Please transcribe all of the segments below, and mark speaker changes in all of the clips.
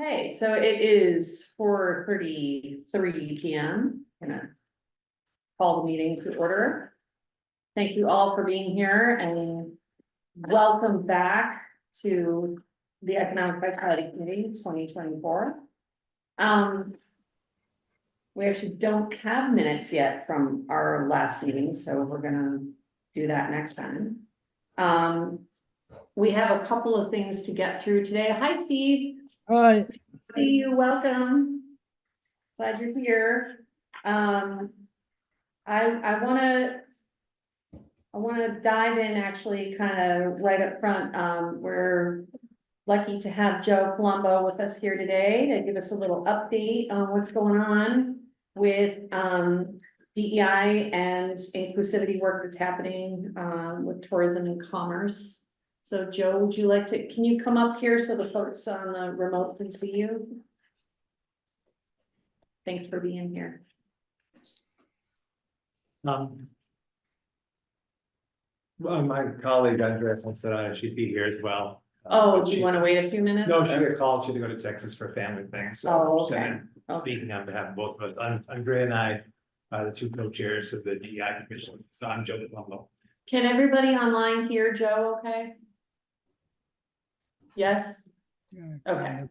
Speaker 1: Okay, so it is 4:33 p.m. Gonna call the meeting to order. Thank you all for being here and welcome back to the Economic Vitality Committee 2024. We actually don't have minutes yet from our last meeting, so we're gonna do that next time. We have a couple of things to get through today. Hi, Steve.
Speaker 2: Hi.
Speaker 1: See you, welcome. Glad you're here. I wanna dive in actually kind of right up front. We're lucky to have Joe Colombo with us here today to give us a little update on what's going on with DEI and inclusivity work that's happening with tourism and commerce. So Joe, would you like to, can you come up here so the folks on the remote can see you? Thanks for being here.
Speaker 3: Well, my colleague Andrea Fonserrata, she'd be here as well.
Speaker 1: Oh,
Speaker 3: but
Speaker 1: do you want to wait a few minutes?
Speaker 3: No, she got called, she had to go to Texas for a family thing, so.
Speaker 1: Oh,
Speaker 3: so
Speaker 1: okay.
Speaker 3: I'm
Speaker 1: Okay.
Speaker 3: Speaking on behalf of both of us, Andrea and I are the two co-chairs of the DEI commission, so I'm Joe Colombo.
Speaker 1: Can everybody online hear Joe okay? Yes? Okay.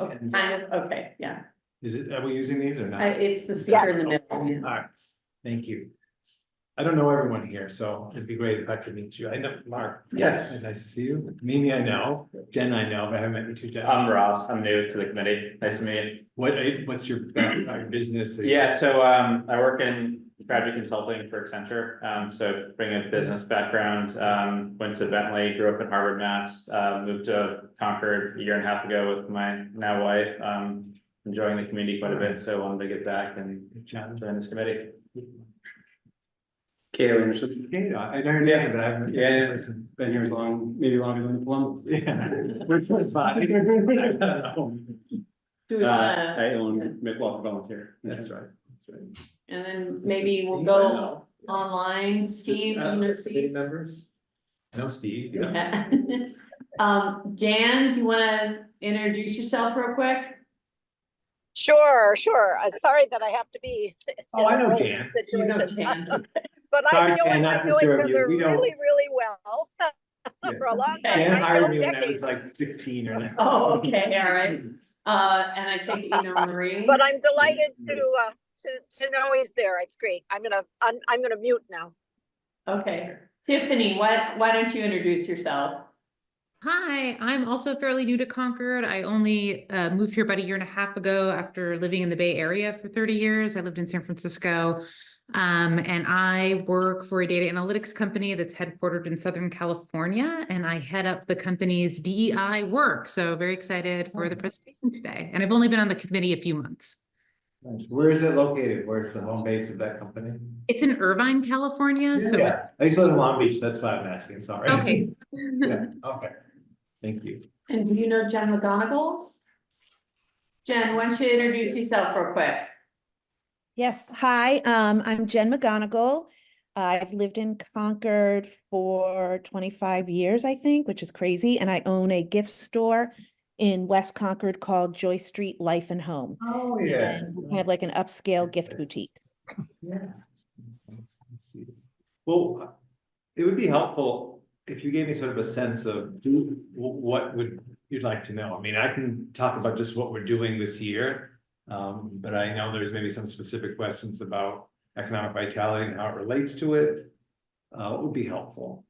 Speaker 1: Okay, kind of, okay, yeah.
Speaker 3: Are we using these or not?
Speaker 1: It's the speaker in the middle.
Speaker 3: All
Speaker 1: Yeah.
Speaker 3: right, thank you. I don't know everyone here, so it'd be great if I could meet you. I know Mark.
Speaker 4: Yes.
Speaker 3: Nice to see you. Mimi, I know. Jen, I know, but I haven't met you two. Jen.
Speaker 4: I'm Ross. I'm new to the committee. Nice to meet
Speaker 3: What's your business?
Speaker 4: you. Yeah, so I work in strategy consulting for Accenture. So bring a business background, went to Bentley, grew up in Harvard, Mass, moved to Concord a year and a half ago with my now wife. Enjoying the community quite a bit, so wanted to get back and join this committee.
Speaker 5: Kale Anderson.
Speaker 3: Yeah, I know your name, but I haven't.
Speaker 5: Yeah, been here as long, maybe longer than Columbus.
Speaker 3: Yeah. We're friends, buddy. I don't know.
Speaker 1: Do we wanna,
Speaker 5: I own Midwalker Volunteer.
Speaker 3: That's right, that's right.
Speaker 1: and then maybe we'll go online, Steve, you know Steve?
Speaker 3: Members? I know Steve, yeah.
Speaker 1: Yeah. Jan, do you wanna introduce yourself real quick?
Speaker 6: Sure. Sorry that I have to be.
Speaker 3: Oh, I know
Speaker 6: in a
Speaker 3: Jan.
Speaker 1: You know
Speaker 6: situation.
Speaker 1: Jan.
Speaker 6: But
Speaker 3: Sorry,
Speaker 6: I'm
Speaker 3: Jan,
Speaker 6: doing
Speaker 3: not to
Speaker 6: her
Speaker 3: disturb you. We don't-
Speaker 6: really well for a long time.
Speaker 3: Jan
Speaker 6: I
Speaker 3: hired
Speaker 6: drove
Speaker 3: me when I was
Speaker 6: decades.
Speaker 3: like 16 or.
Speaker 1: Oh, okay, all right. And I take it you know Marie?
Speaker 6: But I'm delighted to know he's there. It's great. I'm gonna mute now.
Speaker 1: Okay, Tiffany, why don't you introduce yourself?
Speaker 7: Hi, I'm also fairly new to Concord. I only moved here about a year and a half ago after living in the Bay Area for 30 years. I lived in San Francisco, and I work for a data analytics company that's headquartered in Southern California, and I head up the company's DEI work. So very excited for the presentation today. And I've only been on the committee a few months.
Speaker 3: Where is it located? Where's the home base of that company?
Speaker 7: It's in Irvine, California. So
Speaker 3: Yeah, I used to live in Long Beach, that's why I'm asking, sorry.
Speaker 7: okay.
Speaker 3: Yeah, okay, thank you.
Speaker 1: And do you know Jen McGonigal? Jen, why don't you introduce yourself real quick?
Speaker 8: Yes, hi, I'm Jen McGonigal. I've lived in Concord for 25 years, I think, which is crazy, and I own a gift store in West Concord called Joy Street Life and Home.
Speaker 3: Oh,
Speaker 8: And we're kind of like an upscale gift boutique.
Speaker 3: Yeah. Let's see. Well, it would be helpful if you gave me sort of a sense of what would you'd like to know. I mean, I can talk about just what we're doing this year, but I know there's maybe some specific questions about economic vitality and how it relates to it. What would be helpful?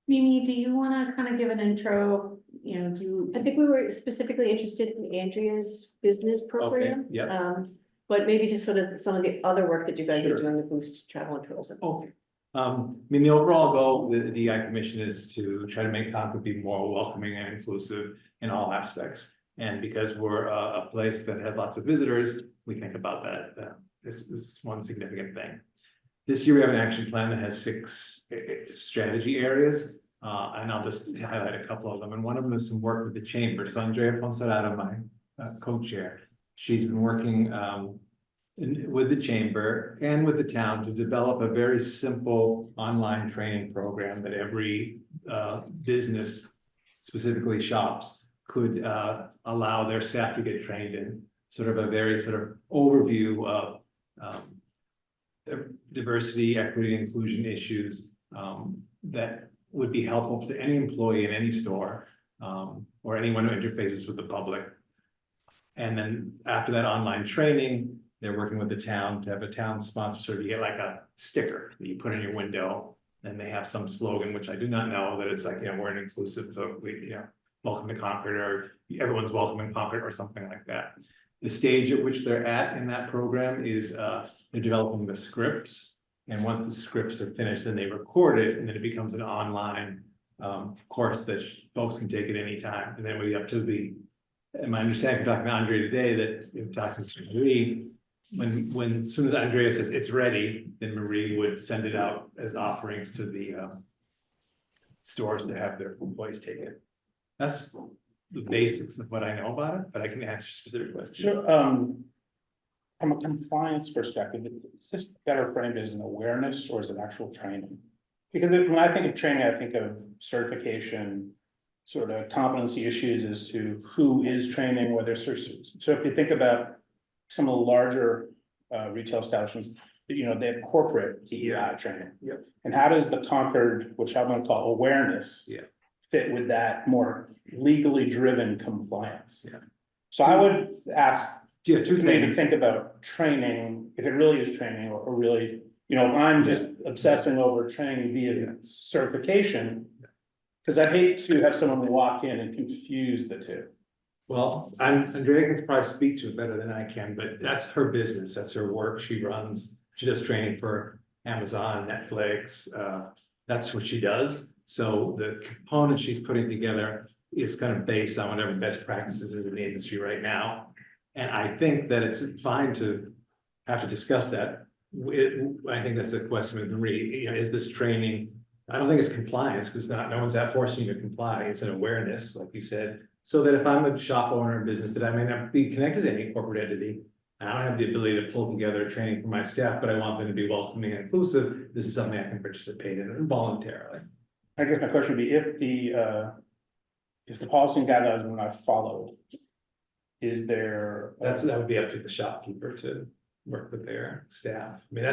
Speaker 1: Mimi, do you want to kind of give an intro? You know,
Speaker 9: I think we were specifically interested in Andrea's business program.
Speaker 3: Yeah.
Speaker 9: But maybe just sort of some of the other work that you guys
Speaker 3: Sure.
Speaker 9: are doing to boost travel and tourism.
Speaker 3: Okay. I mean, the overall goal of the DEI Commission is to try to make Concord be more welcoming and inclusive in all aspects. And because we're a place that had lots of visitors, we think about that. This is one significant thing. This year, we have an action plan that has 6 strategy areas. And I'll just highlight a couple of them. And one of them is some work with the chamber. So Andrea Fonserrata, my co-chair, she's been working with the chamber and with the town to develop a very simple online training program that every business, specifically shops, could allow their staff to get trained in sort of a very sort of overview of diversity, equity, and inclusion issues that would be helpful to any employee in any store or anyone who interfaces with the public. And then after that online training, they're working with the town to have a town sponsor, so you get like a sticker that you put in your window, and they have some slogan, which I do not know, that it's like, we're an inclusive, welcome to Concord, or everyone's welcome in Concord, or something like that. The stage at which they're at in that program is they're developing the scripts. And once the scripts are finished, then they record it, and then it becomes an online course that folks can take at any time. And then we up to and my understanding from talking to Andre today, that in talking to Marie, when as soon as Andrea says it's ready, then Marie would send it out as offerings to the stores to have their employees take it. That's the basics of what I know about it, but I can answer specific questions.
Speaker 2: So, from a compliance perspective, is this better framed as an awareness or is it actual training? Because when I think of training, I think of certification, sort of competency issues as to who is training, whether, so if you think about some of the larger retail establishments, they have corporate DEI training.
Speaker 3: Yep.
Speaker 2: And how does the Concord, which I'm gonna call awareness, fit with that more legally driven compliance?
Speaker 3: Yeah.
Speaker 2: So I would ask,
Speaker 3: Yeah, two
Speaker 2: maybe
Speaker 3: things.
Speaker 2: think about training, if it really is training or really, if I'm just obsessing over training via certification. Cause I'd hate to have someone walk in and confuse the two.
Speaker 3: Well, Andrea can probably speak to it better than I can, but that's her business, that's her work, she does training for Amazon, Netflix, that's what she does. So the component she's putting together is kind of based on whatever best practices is in the industry right now. And I think that it's fine to have to discuss that. I think that's the question with Marie, is this training? I don't think it's compliance, because no one's forcing you to comply, it's an awareness, like you said. So that if I'm a shop owner in business that I may not be connected to any corporate entity, I don't have the ability to pull together training for my staff, but I want them to be welcoming and inclusive, this is something I can participate in voluntarily.
Speaker 2: I guess my question would be, if the policy and guidelines were not followed, is there?
Speaker 3: That would be up to the shopkeeper to work with their staff. I mean,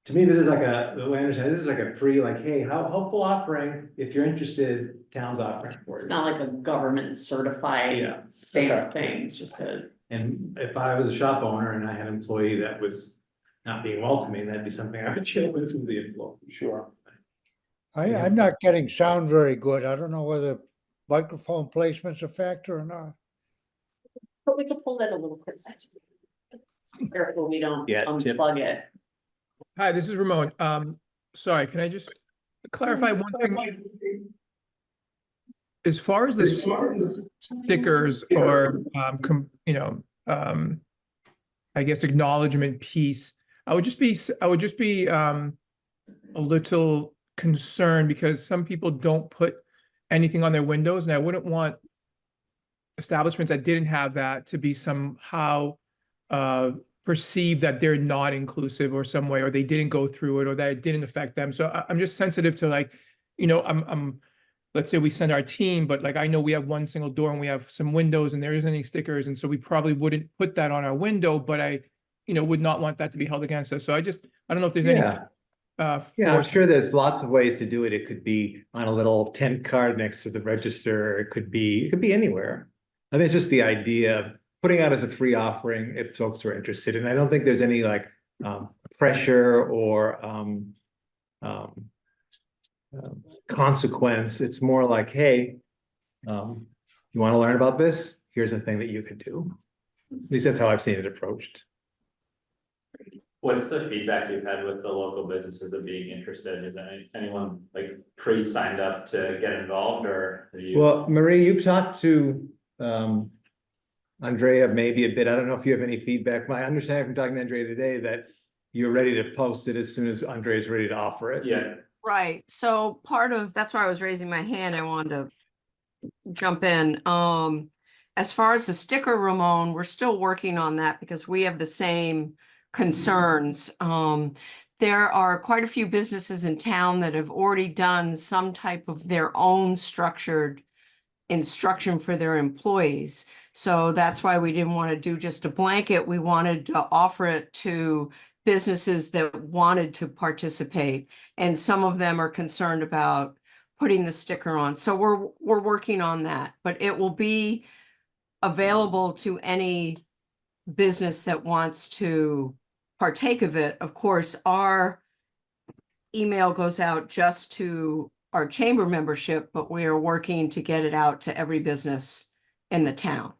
Speaker 3: to me, this is like the way I understand it, this is like a free, like, hey, how helpful offering, if you're interested, town's offering for
Speaker 10: It's
Speaker 3: you.
Speaker 10: not like a government certified
Speaker 3: Yeah.
Speaker 10: stamp thing, it's just
Speaker 3: And if I was a shop owner and I had an employee that was not being welcoming, that'd be something I would deal with the employee.
Speaker 2: Sure.
Speaker 11: I'm not getting sound very good. I don't know whether microphone placement's a factor or not.
Speaker 10: but we could pull that a little closer. Careful, we don't unplug it.
Speaker 12: Hi, this is Ramon. Sorry, can I just clarify one thing? As far as the stickers or, I guess acknowledgement piece, I would just be a little concerned because some people don't put anything on their windows, and I wouldn't want establishments that didn't have that to be somehow perceive that they're not inclusive or some way, or they didn't go through it, or that it didn't affect them. So I'm just sensitive to, like, let's say we send our team, but like, I know we have one single door and we have some windows and there isn't any stickers. And so we probably wouldn't put that on our window, but I, would not want that to be held against us. So I don't know if there's any.
Speaker 3: Yeah, I'm sure there's lots of ways to do it. It could be on a little tent card next to the register. It could be anywhere. I think it's just the idea of putting out as a free offering if folks are interested. And I don't think there's any pressure or consequence. It's more like, hey, you want to learn about this? Here's a thing that you could do. At least that's how I've seen it approached.
Speaker 4: What's the feedback you've had with the local businesses of being interested? Is anyone like pre-signed up to get involved, or are you?
Speaker 3: Well, Marie, you've talked to Andrea maybe a bit. I don't know if you have any feedback. My understanding from talking to Andrea today that you're ready to post it as soon as Andrea's ready to offer it.
Speaker 4: Yeah.
Speaker 13: Right. So that's why I was raising my hand. I wanted to jump in. As far as the sticker, Ramon, we're still working on that because we have the same concerns. There are quite a few businesses in town that have already done some type of their own structured instruction for their employees. So that's why we didn't want to do just a blanket. We wanted to offer it to businesses that wanted to participate. And some of them are concerned about putting the sticker on. So we're working on that, but it will be available to any business that wants to partake of it. Of course, our email goes out just to our chamber membership, but we are working to get it out to every business in the town.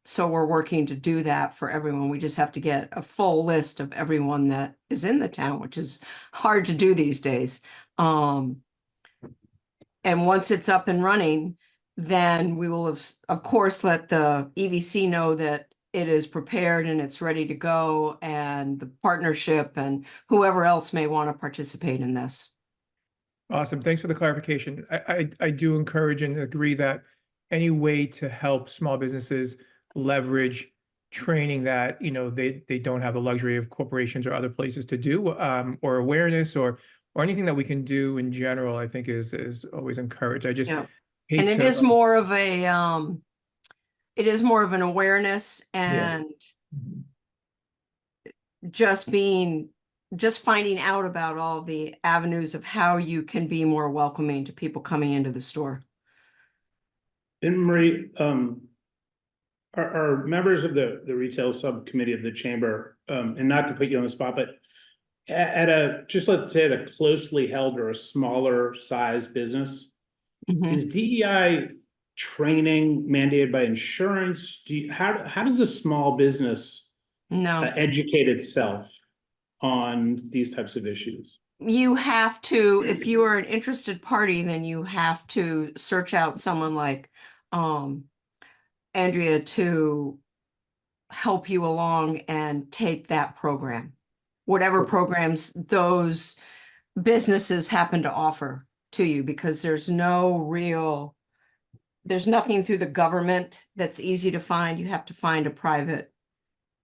Speaker 13: So we're working to do that for everyone. We just have to get a full list of everyone that is in the town, which is hard to do these days. And once it's up and running, then we will of course let the EVC know that it is prepared and it's ready to go, and the partnership and whoever else may want to participate in this.
Speaker 12: Awesome. Thanks for the clarification. I do encourage and agree that any way to help small businesses leverage training that, you know, they don't have the luxury of corporations or other places to do, or awareness or anything that we can do in general, I think is always encouraged. I just
Speaker 13: Yeah.
Speaker 12: hate
Speaker 13: And it
Speaker 12: to-
Speaker 13: is more of a, it is more of an awareness and just finding out about all the avenues of how you can be more welcoming to people coming into the store.
Speaker 2: And Marie, are members of the retail subcommittee of the chamber, and not to put you on the spot, but at a, just let's say at a closely held or a smaller size business, is DEI training mandated by insurance? How does a small business educate itself on these types of issues?
Speaker 13: You have to, if you are an interested party, then you have to search out someone like Andrea to help you along and take that program, whatever programs those businesses happen to offer to you, because there's nothing through the government that's easy to find. You have to find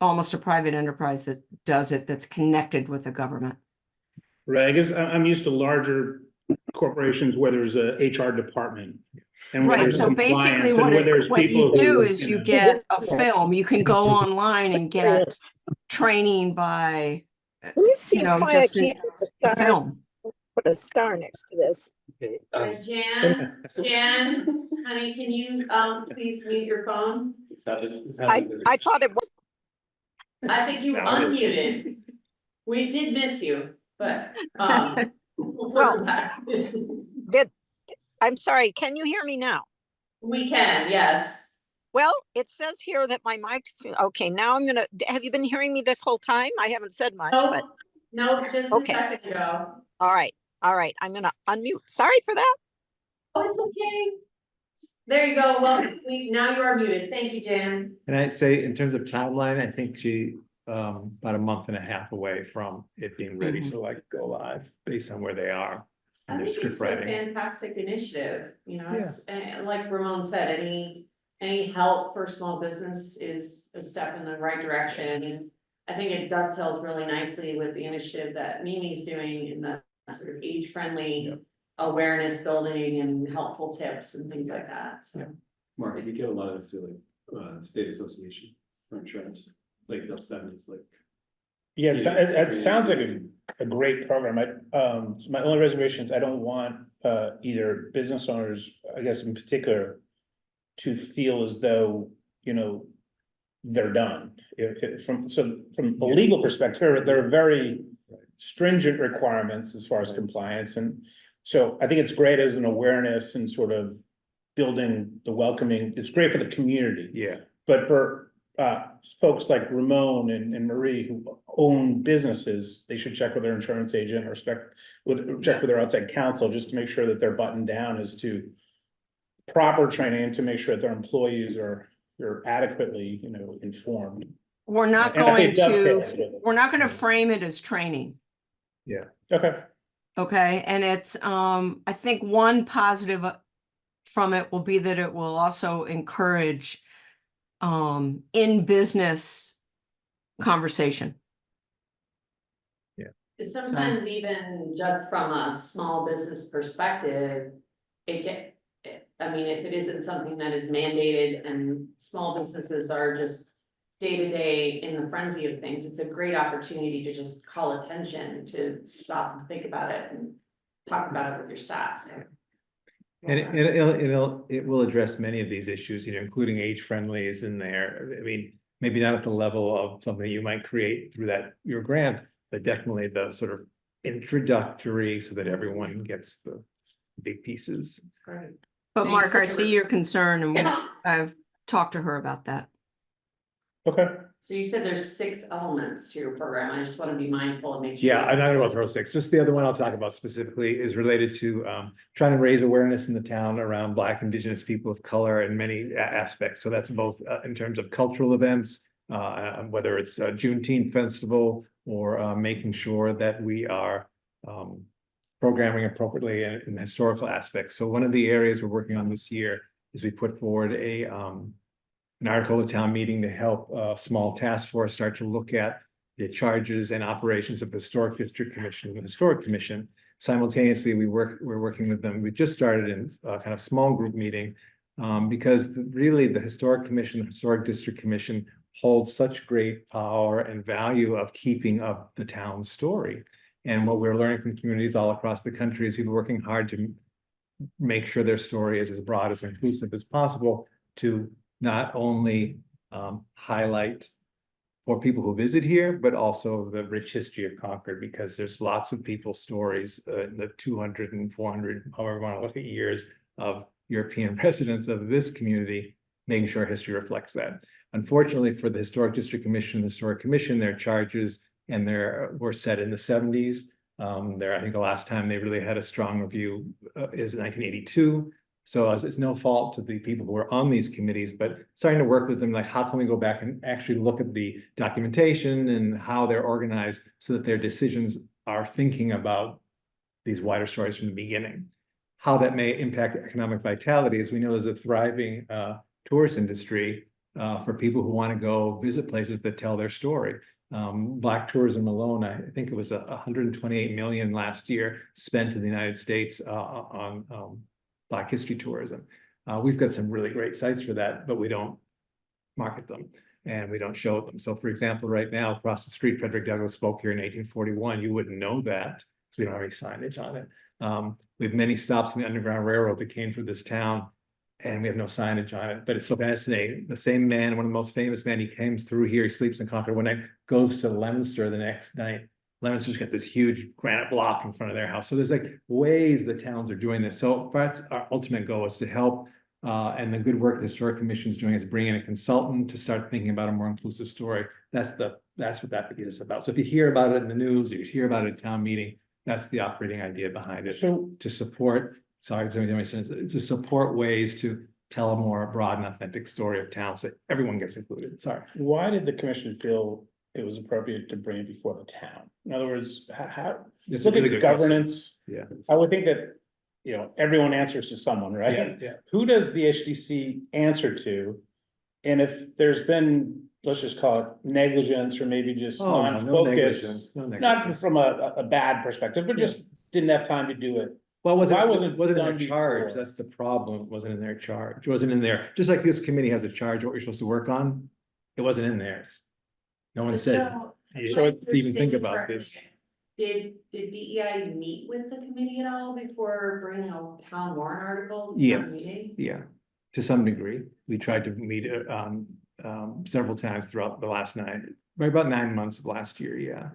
Speaker 13: almost a private enterprise that does it, that's connected with the government.
Speaker 2: Right, I guess I'm used to larger corporations where there's a HR department. And where
Speaker 13: Right,
Speaker 2: there's
Speaker 13: so basically
Speaker 2: compliance
Speaker 13: what
Speaker 2: and
Speaker 13: you do
Speaker 2: who,
Speaker 13: is you
Speaker 2: know.
Speaker 13: get a film, you can go online and get training by,
Speaker 6: Let me see
Speaker 13: you know,
Speaker 6: if I
Speaker 13: just
Speaker 6: can
Speaker 13: a film.
Speaker 6: put a star next to this.
Speaker 1: Jan, honey, can you, please mute your phone?
Speaker 6: I thought it was.
Speaker 1: I think you unmuted. We did miss you, but, we'll circle back.
Speaker 6: I'm sorry, can you hear me now?
Speaker 1: We can, yes.
Speaker 6: Well, it says here that my mic, okay, now have you been hearing me this whole time? I haven't said much, but.
Speaker 1: No, just a second ago.
Speaker 6: All right, I'm gonna unmute. Sorry for that.
Speaker 1: Oh, it's okay. There you go. Well, now you are muted. Thank you, Jan.
Speaker 3: And I'd say in terms of timeline, I think she, about a month and a half away from it being ready to like go live based on where they are.
Speaker 1: I
Speaker 3: And their
Speaker 1: think it's
Speaker 3: script
Speaker 1: a
Speaker 3: writing.
Speaker 1: fantastic initiative, you know, it's, like Ramon said, any help for small business is a step in the right direction, and I think it dovetails really nicely with the initiative that Mimi's doing in the sort of age-friendly awareness building and helpful tips and things like that, so.
Speaker 5: Mark, we get a lot of this through like state association for insurance, like they'll send us like.
Speaker 2: Yeah, it sounds like a great program. My only reservation is I don't want either business owners, I guess in particular, to feel as though, you know, they're done. From a legal perspective, there are very stringent requirements as far as compliance, and so I think it's great as an awareness and sort of building the welcoming. It's great for the community.
Speaker 3: Yeah.
Speaker 2: But for folks like Ramon and Marie who own businesses, they should check with their insurance agent or check with their outside counsel just to make sure that they're buttoned down as to proper training and to make sure that their employees are adequately, you know, informed.
Speaker 13: We're not
Speaker 2: And I
Speaker 13: going
Speaker 2: think dovetails
Speaker 13: to,
Speaker 2: with it.
Speaker 13: we're not going to frame it as training.
Speaker 3: Yeah.
Speaker 2: Okay.
Speaker 13: Okay, and it's, I think one positive from it will be that it will also encourage in business conversation.
Speaker 1: Sometimes even just from a small business perspective,
Speaker 10: I mean, if it isn't something that is mandated and small businesses are just day-to-day in the frenzy of things, it's a great opportunity to just call attention, to stop and think about it and talk about it with your staff, so.
Speaker 3: And it will address many of these issues, you know, including age friendly is in there. I mean, maybe not at the level of something you might create through your grant, but definitely the sort of introductory so that everyone gets the big pieces.
Speaker 10: That's great.
Speaker 13: But
Speaker 10: Thanks,
Speaker 13: Mark, I see your
Speaker 10: Rivers.
Speaker 13: concern and I've talked to her about that.
Speaker 2: Okay,
Speaker 10: So you said there's 6 elements to your program. I just want to be mindful and make sure.
Speaker 3: Yeah, I'm not gonna go throw 6. Just the other one I'll talk about specifically is related to trying to raise awareness in the town around Black, Indigenous people of color in many aspects. So that's both in terms of cultural events, whether it's a Juneteenth festival or making sure that we are programming appropriately in historical aspects. So one of the areas we're working on this year is we put forward an article at town meeting to help a small task force start to look at the charges and operations of the Historic District Commission and the Historic Commission. Simultaneously, we're working with them. We just started in a kind of small group meeting because really the Historic Commission, the Historic District Commission holds such great power and value of keeping up the town's story. And what we're learning from communities all across the country is people working hard to make sure their story is as broad, as inclusive as possible to not only highlight for people who visit here, but also the rich history of Concord, because there's lots of people's stories, the 200 and 400, however you want to look at years of European residents of this community, making sure history reflects that. Unfortunately for the Historic District Commission, the Historic Commission, their charges and were set in the 70s. I think the last time they really had a strong review is 1982. So it's no fault to the people who are on these committees, but starting to work with them, like how can we go back and actually look at the documentation and how they're organized so that their decisions are thinking about these wider stories from the beginning. How that may impact economic vitality is we know there's a thriving tourist industry for people who want to go visit places that tell their story. Black tourism alone, I think it was 128 million last year spent in the United States on Black history tourism. We've got some really great sites for that, but we don't market them and we don't show them. So for example, right now across the street, Frederick Douglass spoke here in 1841. You wouldn't know that because we don't have any signage on it. We have many stops in the Underground Railroad that came through this town and we have no signage on it, but it's so fascinating. The same man, one of the most famous men, he comes through here, he sleeps in Concord one night, goes to Leominster the next night. Leominster's got this huge granite block in front of their house. So there's like ways the towns are doing this. So that's our ultimate goal, is to help. And the good work the Historic Commission is doing is bringing in a consultant to start thinking about a more inclusive story. That's what that piece is about. So if you hear about it in the news, or you hear about it at town meeting, that's the operating idea behind it.
Speaker 2: so
Speaker 3: To support, to support ways to tell a more broad and authentic story of town so that everyone gets included. Sorry.
Speaker 2: why did the commission feel it was appropriate to bring it before the town? In other words, how,
Speaker 3: It's a
Speaker 2: look
Speaker 3: really
Speaker 2: at
Speaker 3: good question.
Speaker 2: governance.
Speaker 3: Yeah.
Speaker 2: I would think that, everyone answers to someone, right?
Speaker 3: Yeah, yeah.
Speaker 2: Who does the HDC answer to? And if there's been, let's just call it negligence or maybe just
Speaker 3: Oh, no
Speaker 2: non-focus,
Speaker 3: negligence, no
Speaker 2: not
Speaker 3: negligence.
Speaker 2: from a bad perspective, but just didn't have time to do it.
Speaker 3: Well,
Speaker 2: Why
Speaker 3: wasn't in
Speaker 2: done
Speaker 3: their charge.
Speaker 2: before?
Speaker 3: That's the problem. It wasn't in their charge. It wasn't in there. Just like this committee has a charge, what you're supposed to work on. It wasn't in theirs. No one said, you
Speaker 2: So
Speaker 3: didn't even think about this.
Speaker 10: Did DEI meet with the committee at all before bringing a town warrant article? to town
Speaker 3: Yes,
Speaker 10: meeting?
Speaker 3: yeah, to some degree. We tried to meet several times throughout the last about 9 months of last year, yeah.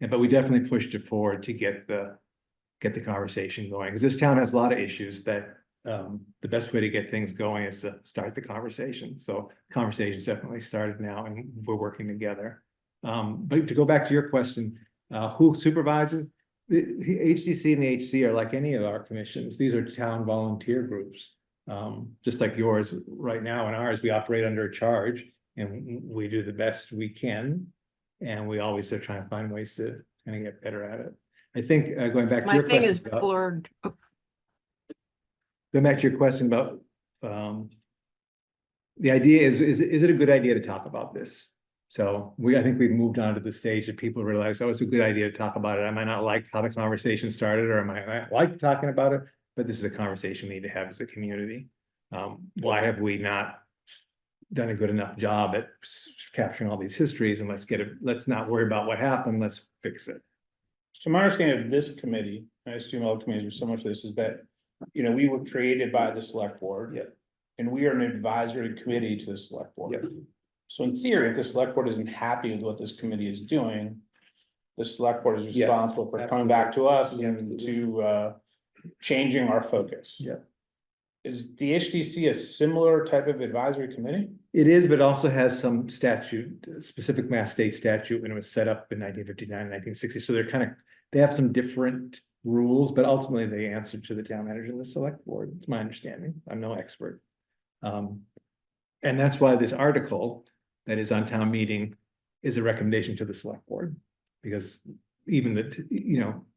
Speaker 3: But we definitely pushed it forward to get the conversation going, because this town has a lot of issues that the best way to get things going is to start the conversation. So conversation's definitely started now and we're working together. But to go back to your question, who supervises? The HDC and the HC are like any of our commissions. These are town volunteer groups. Just like yours right now and ours, we operate under a charge and we do the best we can. And we always are trying to find ways to kind of get better at it. I think going back to
Speaker 13: My
Speaker 3: your
Speaker 13: thing
Speaker 3: question
Speaker 13: is
Speaker 3: about-
Speaker 13: blurred.
Speaker 3: Going back to your question about the idea is it a good idea to talk about this? So I think we've moved on to the stage that people realize, oh, it's a good idea to talk about it. I might not like how the conversation started, or I might like talking about it, but this is a conversation we need to have as a community. Why have we not done a good enough job at capturing all these histories, and let's not worry about what happened, let's fix it.
Speaker 2: So my understanding of this committee, and I assume all committees are similar to this, is that, we were created by the select board.
Speaker 3: Yep.
Speaker 2: And we are an advisory committee to the select board.
Speaker 3: Yep.
Speaker 2: So in theory, if the select board isn't happy with what this committee is doing, the select board is
Speaker 3: Yeah,
Speaker 2: responsible for coming back to us
Speaker 3: Yeah,
Speaker 2: and to changing our focus.
Speaker 3: Yeah.
Speaker 2: Is the HDC a similar type of advisory committee?
Speaker 3: It is, but also has some statute, specific Mass State statute when it was set up in 1959, 1960. So they have some different rules, but ultimately they answer to the town manager and the select board. It's my understanding. I'm no expert. And that's why this article that is on town meeting is a recommendation to the select board. Because even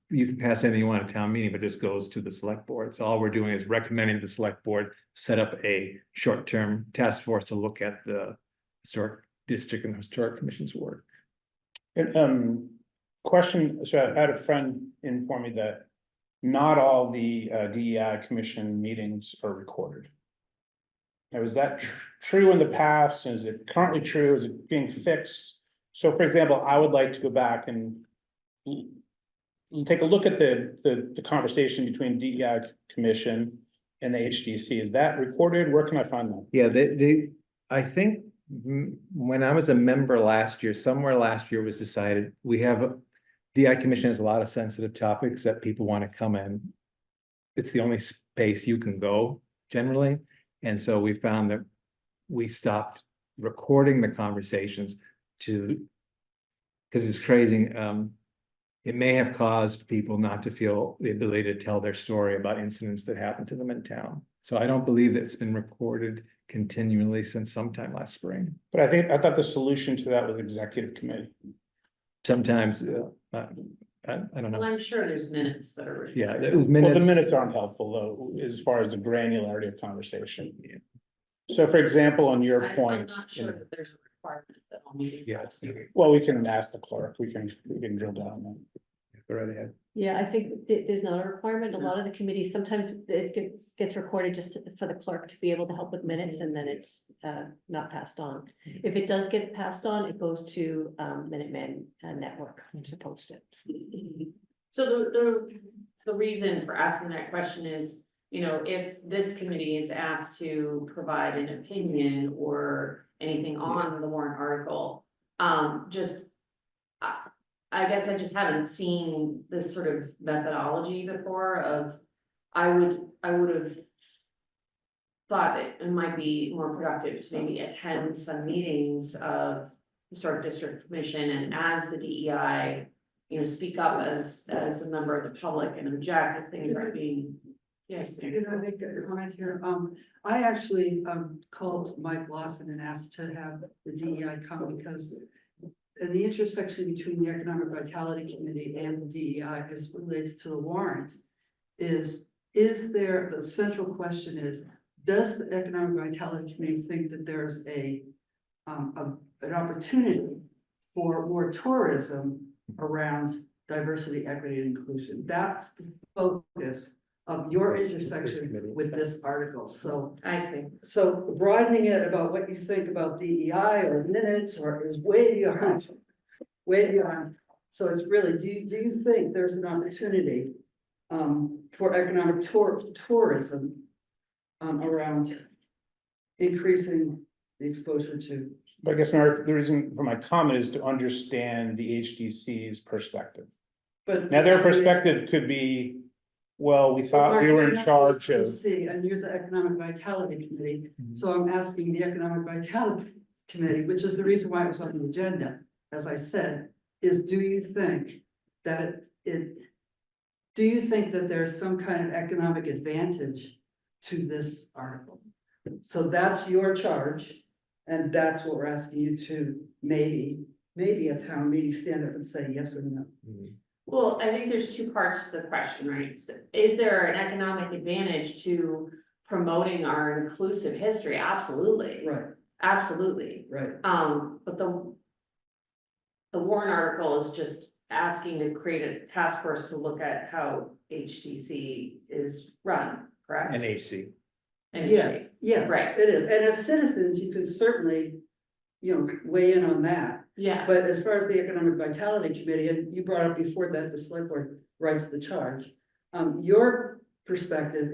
Speaker 3: you can pass anything you want at town meeting, but it just goes to the select board. So all we're doing is recommending the select board set up a short-term task force to look at the historic district and historic commission's work.
Speaker 2: And, question, so I had a friend inform me that not all the DEI commission meetings are recorded. Now, is that true in the past? Is it currently true? Is it being fixed? So for example, I would like to go back and take a look at the conversation between DEI commission and the HDC. Is that recorded? Where can I find that?
Speaker 3: Yeah, I think when I was a member last year, somewhere last year was decided, DI commission has a lot of sensitive topics that people want to come in. It's the only space you can go generally. And so we found that we stopped recording the conversations because it's crazy. It may have caused people not to feel the ability to tell their story about incidents that happened to them in town. So I don't believe that it's been recorded continually since sometime last spring.
Speaker 2: But I thought the solution to that was executive committee.
Speaker 3: Sometimes, I don't
Speaker 10: Well,
Speaker 3: know.
Speaker 10: I'm sure there's minutes that are.
Speaker 3: Yeah, it was
Speaker 2: Well,
Speaker 3: minutes.
Speaker 2: the minutes aren't helpful though, as far as the granularity of conversation. So for example, on your
Speaker 10: I'm
Speaker 2: point,
Speaker 10: not sure that there's a requirement that all meetings.
Speaker 3: Yeah,
Speaker 10: have to be recorded.
Speaker 2: well, we can ask the clerk, we can drill down on that.
Speaker 3: Go right ahead.
Speaker 9: Yeah, I think there's not a requirement. A lot of the committees, sometimes it gets recorded just for the clerk to be able to help with minutes, and then it's not passed on. If it does get passed on, it goes to Minuteman Network to post it.
Speaker 10: So the reason for asking that question is, if this committee is asked to provide an opinion or anything on the warrant article, I guess I just haven't seen this sort of methodology before of, I would have thought that it might be more productive to maybe attend some meetings of historic district commission, and as the DEI, speak up as a member of the public and object if things aren't being. Yes.
Speaker 14: Can I make a comment here? I actually called Mike Lawson and asked to have the DEI come, because in the intersection between the Economic Vitality Committee and the DEI as relates to the warrant is there, the central question is, does the Economic Vitality Committee think that there's an opportunity for more tourism around diversity, equity, and inclusion? That's the focus of your intersection with this article. So
Speaker 10: I see.
Speaker 14: so broadening it about what you think about DEI or minutes or is way beyond, way beyond. So it's really, do you think there's an opportunity for economic tourism around increasing the exposure to?
Speaker 2: But I guess the reason for my comment is to understand the HDC's perspective.
Speaker 14: But
Speaker 2: Now, their perspective could be, well, we thought we were in charge of.
Speaker 14: And you're the Economic Vitality Committee, so I'm asking the Economic Vitality Committee, which is the reason why it was on the agenda, as I said, is do you think that do you think that there's some kind of economic advantage to this article? So that's your charge, and that's what we're asking you to maybe a town meeting stand up and say yes or no.
Speaker 10: Well, I think there's two parts to the question, right? Is there an economic advantage to promoting our inclusive history? Absolutely.
Speaker 14: Right.
Speaker 10: Absolutely.
Speaker 14: Right.
Speaker 10: But the warrant article is just asking to create a task force to look at how HDC is run, correct?
Speaker 3: NHC.
Speaker 10: any
Speaker 14: Yes,
Speaker 10: shape.
Speaker 14: yes.
Speaker 10: Right.
Speaker 14: It is, and as citizens, you can certainly, weigh in on that.
Speaker 10: Yeah,
Speaker 14: But as far as the Economic Vitality Committee, and you brought up before that the select board writes the charge. Your perspective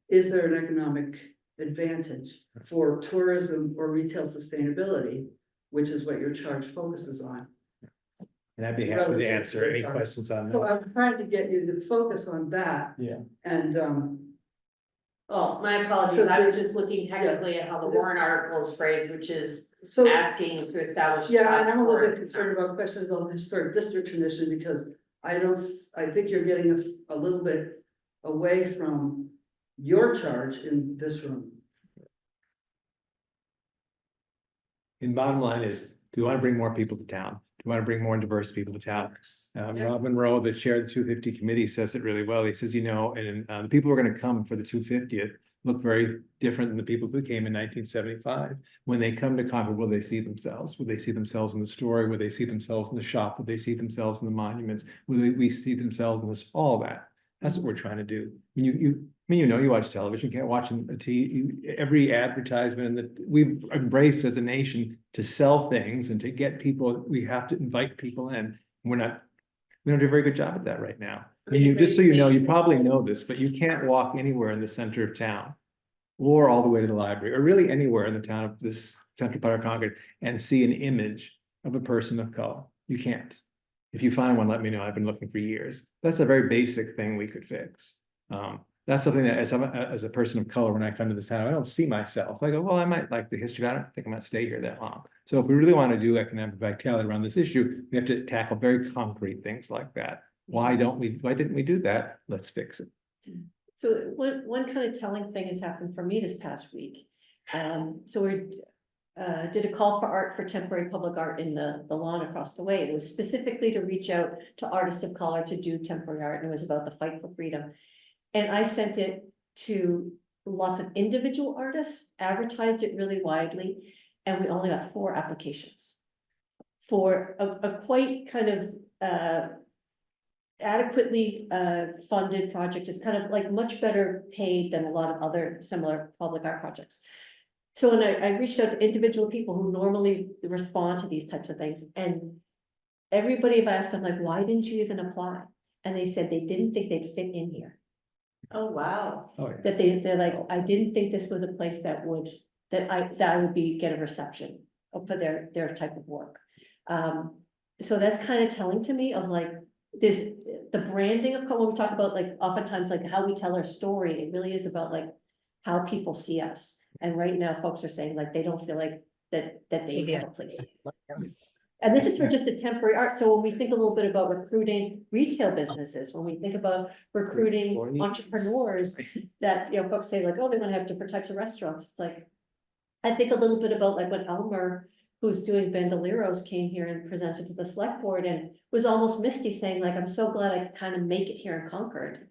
Speaker 14: is there an economic advantage for tourism or retail sustainability, which is what your charge focuses on?
Speaker 3: And I'd be happy
Speaker 14: Relative
Speaker 3: to
Speaker 14: to
Speaker 3: answer
Speaker 14: the
Speaker 3: any
Speaker 14: charge.
Speaker 3: questions on
Speaker 14: So
Speaker 3: that.
Speaker 14: I'm trying to get you to focus on that.
Speaker 3: Yeah.
Speaker 14: And,
Speaker 10: oh, my apologies, I was just looking technically at how the warrant article is phrased, which is
Speaker 14: so.
Speaker 10: asking to establish.
Speaker 14: Yeah, and I'm a little bit
Speaker 10: task force.
Speaker 14: concerned about questions about the Historic District Commission because I think you're getting a little bit away from your charge in this room.
Speaker 3: And bottom line is, do we want to bring more people to town? Do we want to bring more diverse people to town?
Speaker 14: Yeah.
Speaker 3: Rob Monroe, the chair of the 250 committee, says it really well. He says, and the people who are going to come for the 250th look very different than the people who came in 1975. When they come to Concord, will they see themselves? Will they see themselves in the story? Will they see themselves in the shop? Will they see themselves in the monuments? Will we see themselves in this? All that. That's what we're trying to do. When you watch television, you can't watch every advertisement, and we've embraced as a nation to sell things and to get people. We have to invite people in. We don't do a very good job at that right now. Just so you know, you probably know this, but you can't walk anywhere in the center of town or all the way to the library or really anywhere in the town of this central part of Concord and see an image of a person of color. You can't. If you find one, let me know. I've been looking for years. That's a very basic thing we could fix. That's something that as a person of color, when I come to this town, I don't see myself. I go, well, I might like the history. I don't think I might stay here that long. So if we really want to do economic vitality around this issue, we have to tackle very concrete things like that. Why didn't we do that? Let's fix it.
Speaker 9: So one kind of telling thing has happened for me this past week. So we did a call for art for temporary public art in the lawn across the way. It was specifically to reach out to artists of color to do temporary art, and it was about the fight for freedom. And I sent it to lots of individual artists, advertised it really widely, and we only got 4 applications for a quite kind of adequately funded project. It's kind of like much better paid than a lot of other similar public art projects. So when I reached out to individual people who normally respond to these types of things, and everybody I've asked, I'm like, why didn't you even apply? And they said they didn't think they'd fit in here.
Speaker 10: Oh, wow.
Speaker 3: Oh, yeah.
Speaker 9: That they're like, I didn't think this was a place that I would get a reception for their type of work. So that's kind of telling to me of like, the branding of, when we talk about like, oftentimes like how we tell our story, it really is about like how people see us. And right now folks are saying like, they don't feel like that they have a place. And this is for just a temporary art. So when we think a little bit about recruiting retail businesses, when we think about recruiting entrepreneurs that, folks say like, oh, they want to have different types of restaurants. It's like, I think a little bit about like when Elmer, who's doing Bandoleros, came here and presented to the select board and was almost misty saying like, I'm so glad I could kind of make it here in Concord.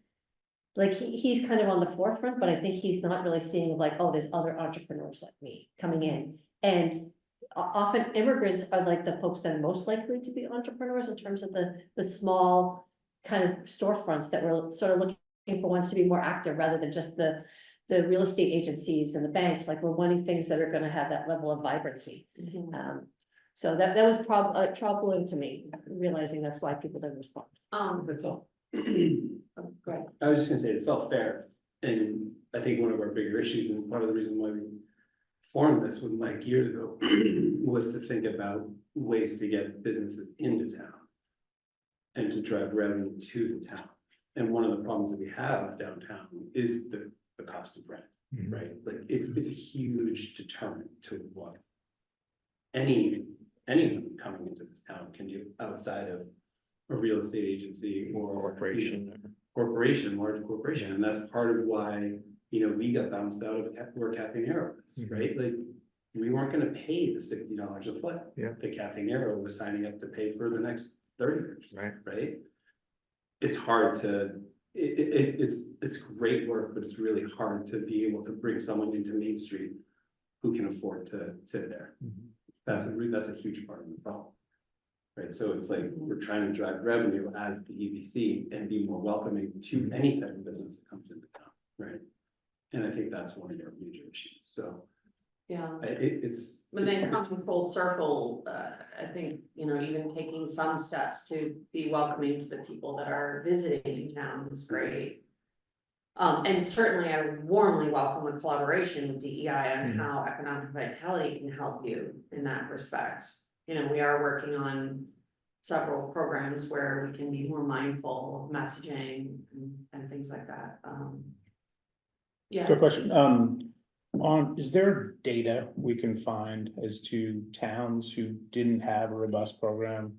Speaker 9: Like he's kind of on the forefront, but I think he's not really seeing like, oh, there's other entrepreneurs like me coming in. And often immigrants are like the folks that are most likely to be entrepreneurs in terms of the small kind of storefronts that we're sort of looking for ones to be more active rather than just the real estate agencies and the banks. Like we're wanting things that are going to have that level of vibrancy. So that was troubling to me, realizing that's why people didn't respond.
Speaker 5: That's all.
Speaker 9: Great.
Speaker 5: I was just gonna say, it's all fair, and I think one of our bigger issues, and part of the reason why we formed this with Mike years ago, was to think about ways to get businesses into town. And to drive revenue to the town, and one of the problems that we have downtown is the cost of rent, right? Like, it's a huge deterrent to what anyone coming into this town can do outside of a real estate agency or large corporation, and that's part of why, we got bounced out of where Cafe Nero is, right? Like, we weren't gonna pay the $60 a foot.
Speaker 3: Yeah.
Speaker 5: The Cafe Nero was signing up to pay for the next 30 years. Right? It's hard to, it's great work, but it's really hard to be able to bring someone into Main Street who can afford to sit there. That's a huge part of the problem. Right, so it's like, we're trying to drive revenue as the EBC and be more welcoming to any type of business that comes into town, right? And I think that's one of our major issues, so
Speaker 10: Yeah.
Speaker 5: it's.
Speaker 10: But then coming full circle, I think, you know, even taking some steps to be welcoming to the people that are visiting town is great. And certainly I would warmly welcome a collaboration with DEI on how economic vitality can help you in that respect. You know, we are working on several programs where we can be more mindful of messaging and things like that. Yeah.
Speaker 2: Quick question, is there data we can find as to towns who didn't have a robust program,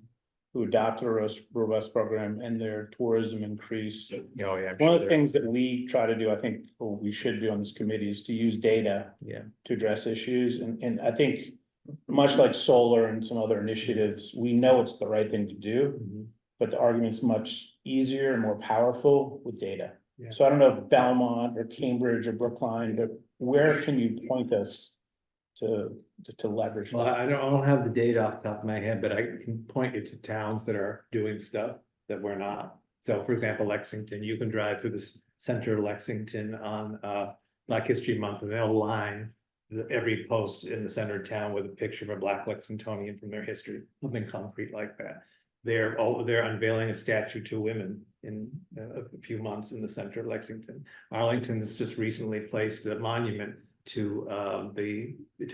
Speaker 2: who adopted a robust program and their tourism increased?
Speaker 3: Oh, yeah. I'm
Speaker 2: One of the
Speaker 3: sure.
Speaker 2: things that we try to do, I think, or we should do on this committee is to use data
Speaker 3: Yeah.
Speaker 2: to address issues. And I think much like solar and some other initiatives, we know it's the right thing to do, but the argument's much easier and more powerful with data.
Speaker 3: Yeah.
Speaker 2: So I don't know if Belmont or Cambridge or Brookline, but where can you point us to leverage
Speaker 3: Well,
Speaker 2: that?
Speaker 3: I don't have the data off the top of my head, but I can point you to towns that are doing stuff that we're not. So for example, Lexington, you can drive through the center of Lexington on Black History Month and they'll line every post in the center of town with a picture of a Black Lexingtonian from their history, something concrete like that. They're unveiling a statue to women in a few months in the center of Lexington. Arlington's just recently placed a monument to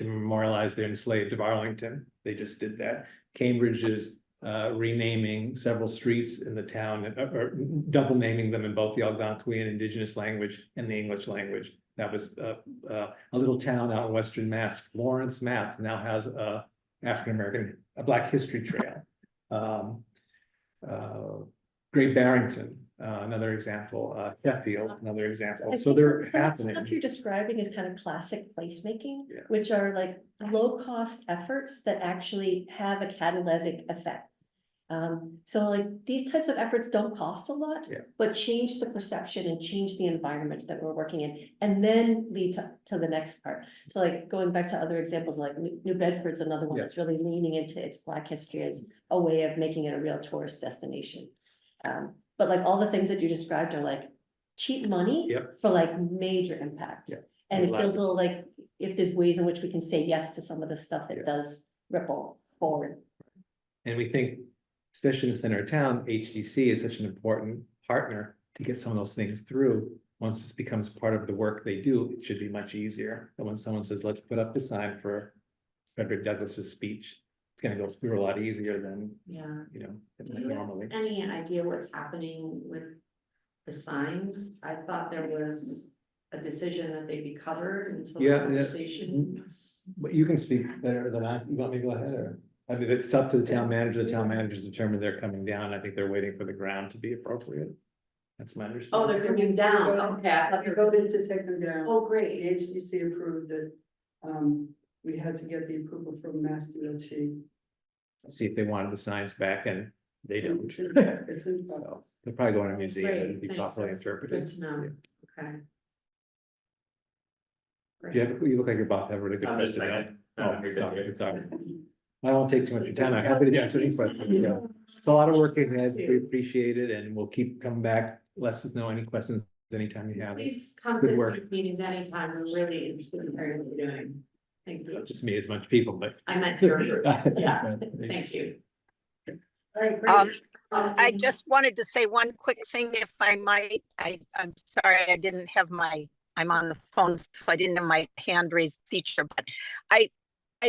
Speaker 3: memorialize the enslaved of Arlington. They just did that. Cambridge is renaming several streets in the town, or double naming them in both the Algonquian indigenous language and the English language. That was a little town out in Western Mass, Florence, Math, now has a Black History Trail. Great Barrington, another example, Sheffield, another example. So they're
Speaker 9: Some of the
Speaker 3: happening.
Speaker 9: Stuff you're describing is kind of classic placemaking,
Speaker 3: Yeah.
Speaker 9: which are like low-cost efforts that actually have a catalytic effect. So like these types of efforts don't cost a lot,
Speaker 3: Yeah.
Speaker 9: but change the perception and change the environment that we're working in, and then lead to the next part. So like going back to other examples, like New Bedford's another one
Speaker 3: Yeah.
Speaker 9: that's really leaning into its Black history as a way of making it a real tourist destination. But like all the things that you described are like cheap money
Speaker 3: Yep.
Speaker 9: for like major impact.
Speaker 3: Yeah.
Speaker 9: And it
Speaker 3: Like-
Speaker 9: feels a little like if there's ways in which we can say yes to some of the stuff that
Speaker 3: Yeah.
Speaker 9: does ripple forward.
Speaker 3: And we think, especially in the center of town, HDC is such an important partner to get some of those things through. Once this becomes part of the work they do, it should be much easier. And when someone says, let's put up the sign for Frederick Douglass's speech, it's gonna go through a lot easier than,
Speaker 10: Yeah.
Speaker 3: you know,
Speaker 10: Do you
Speaker 3: normally.
Speaker 10: have any idea what's happening with the signs? I thought there was a decision that they'd be covered until the
Speaker 3: Yeah, yeah.
Speaker 10: conversation.
Speaker 3: But you can speak better than I, you want me to go ahead, or? I mean, it's up to the town manager, the town manager's determined they're coming down, I think they're waiting for the ground to be appropriate. That's my
Speaker 10: Oh,
Speaker 3: understanding.
Speaker 10: they're coming down, okay, I thought
Speaker 14: You
Speaker 10: you were.
Speaker 14: voted to take them down.
Speaker 10: Oh,
Speaker 14: The
Speaker 10: great,
Speaker 14: HDC approved it. We had to get the approval from Mass DOT.
Speaker 3: See if they wanted the signs back, and they don't.
Speaker 14: It's in process.
Speaker 3: So they'll probably go in a museum and
Speaker 10: great,
Speaker 3: be
Speaker 10: thanks,
Speaker 3: properly
Speaker 10: that's
Speaker 3: interpreted.
Speaker 10: good to know, okay.
Speaker 3: You look like you're about to have a really good
Speaker 4: I'm just
Speaker 3: president.
Speaker 4: saying.
Speaker 3: Oh, sorry, sorry. I won't take too much of your time. I'm happy to answer any questions. Yeah. It's a lot of work ahead. We appreciate it, and we'll keep coming back. Let us know any questions anytime you have.
Speaker 10: Please come
Speaker 3: Good
Speaker 10: to
Speaker 3: work.
Speaker 10: these meetings anytime, we're really interested in hearing what you're doing. Thank you.
Speaker 3: Just me as much people, but.
Speaker 10: I meant your group, yeah, thank you. All right, great.
Speaker 6: I just wanted to say one quick thing, if I might. I'm sorry, I'm on the phone, so I didn't have my hand raised feature, but I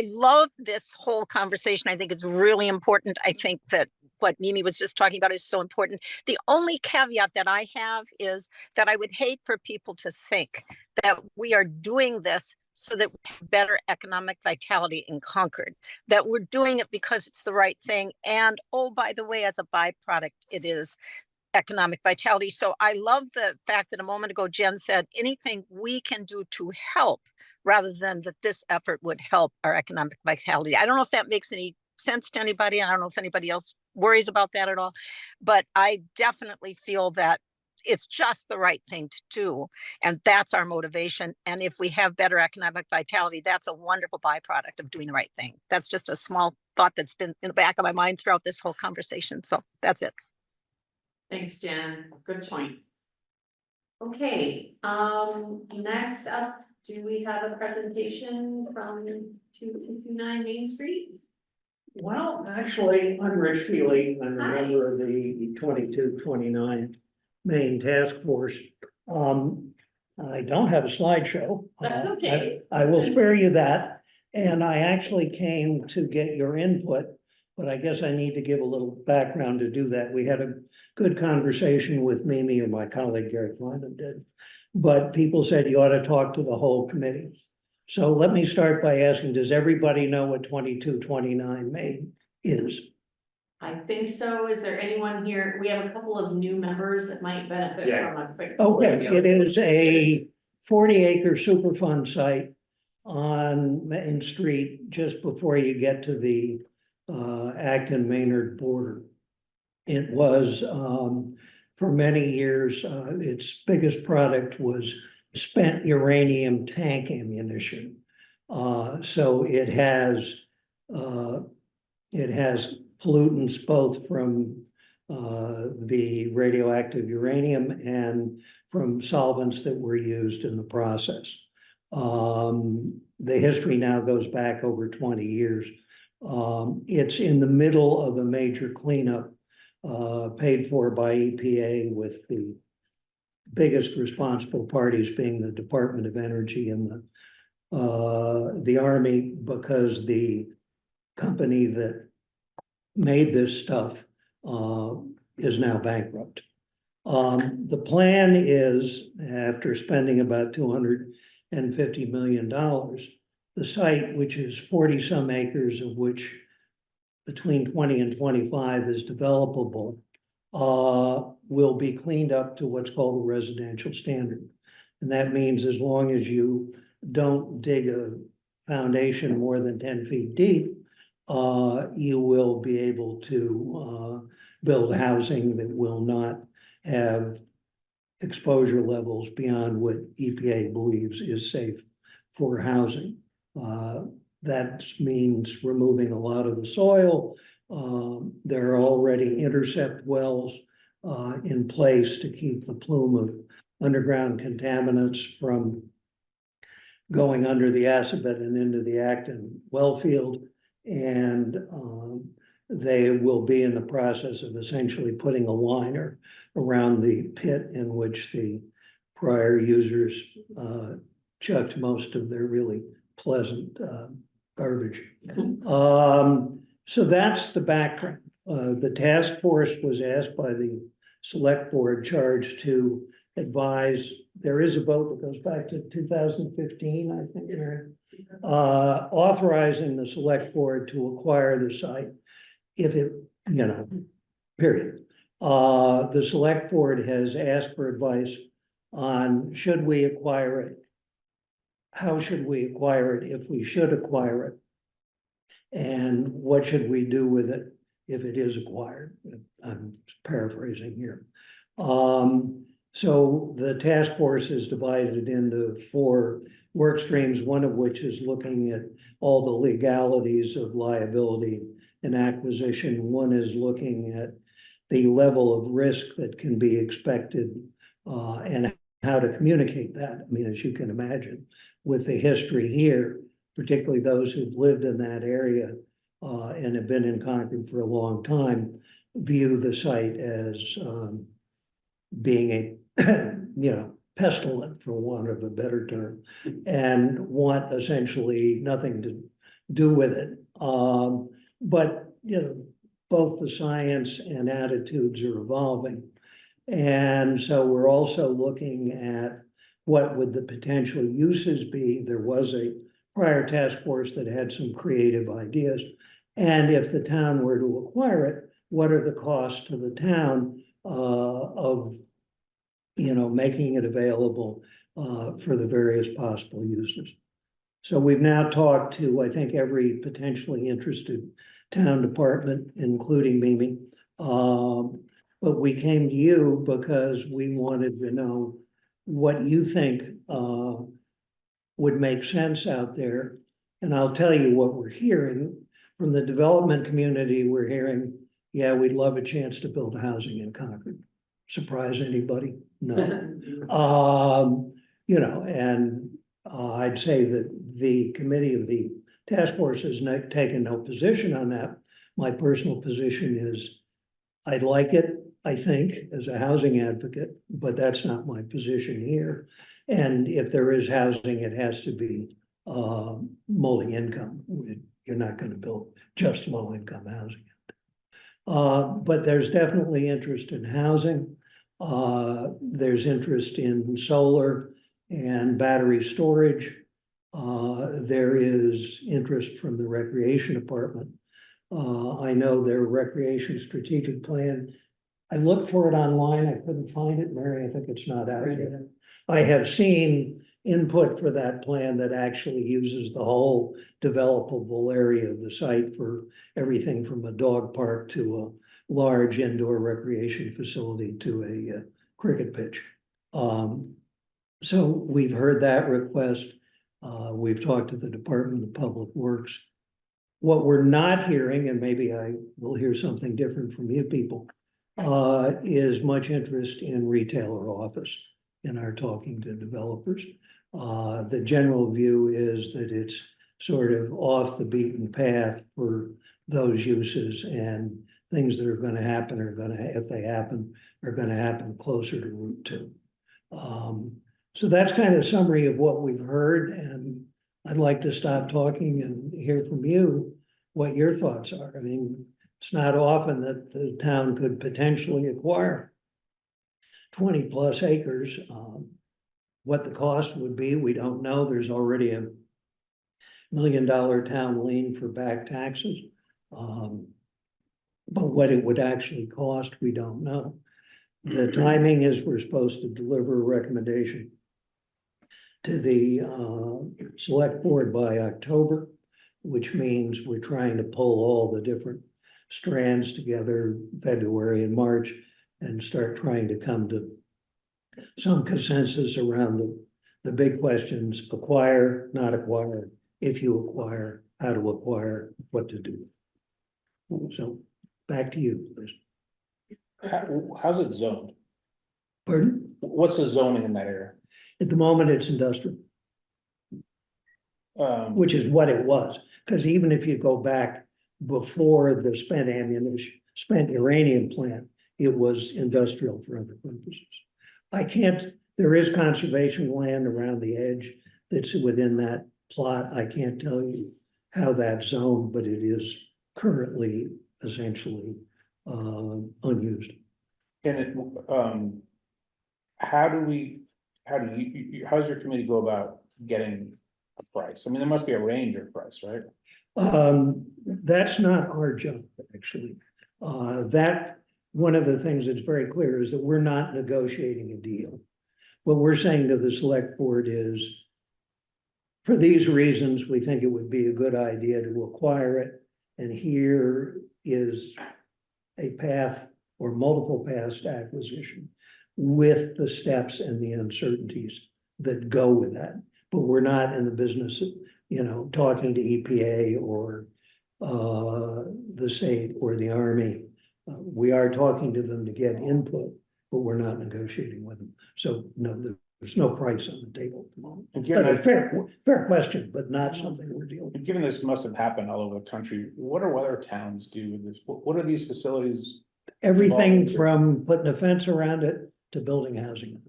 Speaker 6: love this whole conversation. I think it's really important. I think that what Mimi was just talking about is so important. The only caveat that I have is that I would hate for people to think that we are doing this so that we have better economic vitality in Concord, that we're doing it because it's the right thing. And oh, by the way, as a byproduct, it is economic vitality. So I love the fact that a moment ago, Jen said anything we can do to help rather than that this effort would help our economic vitality. I don't know if that makes any sense to anybody. I don't know if anybody else worries about that at all, but I definitely feel that it's just the right thing to do. And that's our motivation. And if we have better economic vitality, that's a wonderful byproduct of doing the right thing. That's just a small thought that's been in the back of my mind throughout this whole conversation. So that's it.
Speaker 10: Thanks, Jen, good point.
Speaker 1: Okay, next up, do we have a presentation from 2229 Main Street?
Speaker 15: Well, actually, I'm Rich Feely. I'm a
Speaker 1: Hi.
Speaker 15: member of the 2229 Main Task Force. I don't have a slideshow.
Speaker 1: That's okay.
Speaker 15: I will spare you that. And I actually came to get your input, but I guess I need to give a little background to do that. We had a good conversation with Mimi, or my colleague Gary Lyman did. But people said you ought to talk to the whole committee. So let me start by asking, does everybody know what 2229 Main is?
Speaker 1: I think so. Is there anyone here? We have a couple of new members that might benefit
Speaker 4: Yeah.
Speaker 1: from a quick.
Speaker 15: Okay, it is a 40-acre Superfund site on Main Street, just before you get to the Acton Maynard border. It was for many years, its biggest product was spent uranium tank ammunition. So it has pollutants both from the radioactive uranium and from solvents that were used in the process. The history now goes back over 20 years. It's in the middle of a major cleanup paid for by EPA, with the biggest responsible parties being the Department of Energy and the Army, because the company that made this stuff is now bankrupt. The plan is, after spending about $250 million, the site, which is 40 some acres, of which between 20 and 25 is developable, will be cleaned up to what's called a residential standard. And that means as long as you don't dig a foundation more than 10 feet deep, you will be able to build housing that will not have exposure levels beyond what EPA believes is safe for housing. That means removing a lot of the soil. There are already intercept wells in place to keep the plume of underground contaminants from going under the Assabet and into the Acton well field. And they will be in the process of essentially putting a liner around the pit in which the prior users chucked most of their really pleasant garbage. So that's the background. The task force was asked by the select board, charged to advise. There is a vote that goes back to 2015, I think, authorizing the select board to acquire the site if it, period. The select board has asked for advice on, should we acquire it? How should we acquire it if we should acquire it? And what should we do with it if it is acquired? I'm paraphrasing here. So the task force is divided into 4 work streams, one of which is looking at all the legalities of liability and acquisition. One is looking at the level of risk that can be expected and how to communicate that. I mean, as you can imagine, with the history here, particularly those who've lived in that area and have been in Concord for a long time, view the site as being a, pestilent, for want of a better term, and want essentially nothing to do with it. But, both the science and attitudes are evolving. And so we're also looking at what would the potential uses be. There was a prior task force that had some creative ideas. And if the town were to acquire it, what are the costs to the town of making it available for the various possible uses? So we've now talked to, I think, every potentially interested town department, including Mimi. But we came to you because we wanted to know what you think would make sense out there. And I'll tell you what we're hearing from the development community. We're hearing, yeah, we'd love a chance to build housing in Concord. Surprise anybody? No. You know, and I'd say that the committee of the task force has not taken no position on that. My personal position is I'd like it, I think, as a housing advocate, but that's not my position here. And if there is housing, it has to be multi-income. You're not going to build just low-income housing. But there's definitely interest in housing. There's interest in solar and battery storage. There is interest from the recreation department. I know their recreation strategic plan. I looked for it online. I couldn't find it. Mary, I think it's not out yet. I have seen input for that plan that actually uses the whole developable area of the site for everything from a dog park to a large indoor recreation facility to a cricket pitch. So we've heard that request. We've talked to the Department of Public Works. What we're not hearing, and maybe I will hear something different from you people, is much interest in retail or office in our talking to developers. The general view is that it's sort of off the beaten path for those uses, and things that are going to happen are going to, if they happen, are going to happen closer to Route 2. So that's kind of a summary of what we've heard, and I'd like to stop talking and hear from you what your thoughts are. I mean, it's not often that the town could potentially acquire 20 plus acres. What the cost would be, we don't know. There's already a $1 million town lien for back taxes. But what it would actually cost, we don't know. The timing is we're supposed to deliver a recommendation to the select board by October, which means we're trying to pull all the different strands together, February and March, and start trying to come to some consensus around the big questions: acquire, not acquire, if you acquire, how to acquire, what to do. So back to you, Liz.
Speaker 2: How's it zoned?
Speaker 15: Pardon?
Speaker 2: What's the zoning in that area?
Speaker 15: At the moment, it's industrial, which is what it was. Because even if you go back before the spent ammunition, spent uranium plant, it was industrial for other purposes. There is conservation land around the edge that's within that plot. I can't tell you how that's zoned, but it is currently essentially unused.
Speaker 2: And it, how's your committee go about getting a price? I mean, there must be a range of price, right?
Speaker 15: That's not our job, actually. That one of the things that's very clear is that we're not negotiating a deal. What we're saying to the select board is, for these reasons, we think it would be a good idea to acquire it. And here is a path or multiple paths to acquisition with the steps and the uncertainties that go with that. But we're not in the business of, talking to EPA or the state or the Army. We are talking to them to get input, but we're not negotiating with them. So no, there's no price on the table at the moment.
Speaker 2: And
Speaker 15: But a fair question, but not something we're dealing with.
Speaker 2: given this must have happened all over the country, what do other towns do with this? What are these facilities?
Speaker 15: Everything from putting a fence around it to building housing.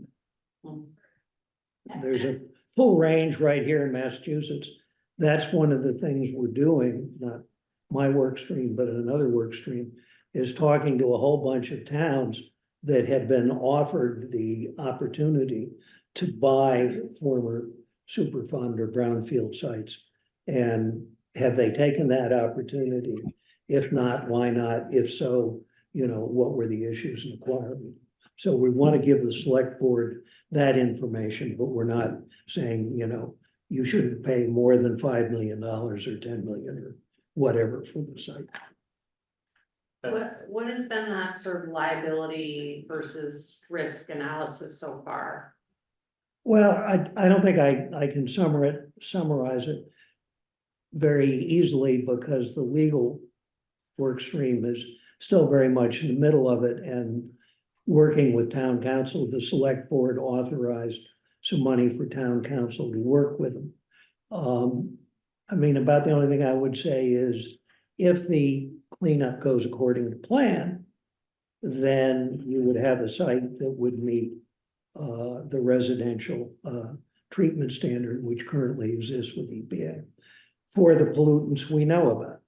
Speaker 15: There's a full range right here in Massachusetts. That's one of the things we're doing, not my work stream, but another work stream, is talking to a whole bunch of towns that have been offered the opportunity to buy former Superfund or brownfield sites. And have they taken that opportunity? If not, why not? If so, what were the issues in acquiring? So we want to give the select board that information, but we're not saying, you shouldn't pay more than $5 million or 10 million or whatever for the site.
Speaker 10: What has been that sort of liability versus risk analysis so far?
Speaker 15: Well, I don't think I can summarize it very easily because the legal work stream is still very much in the middle of it, and working with town council, the select board authorized some money for town council to work with them. I mean, about the only thing I would say is if the cleanup goes according to plan, then you would have a site that would meet the residential treatment standard, which currently exists with EPA for the pollutants we know about.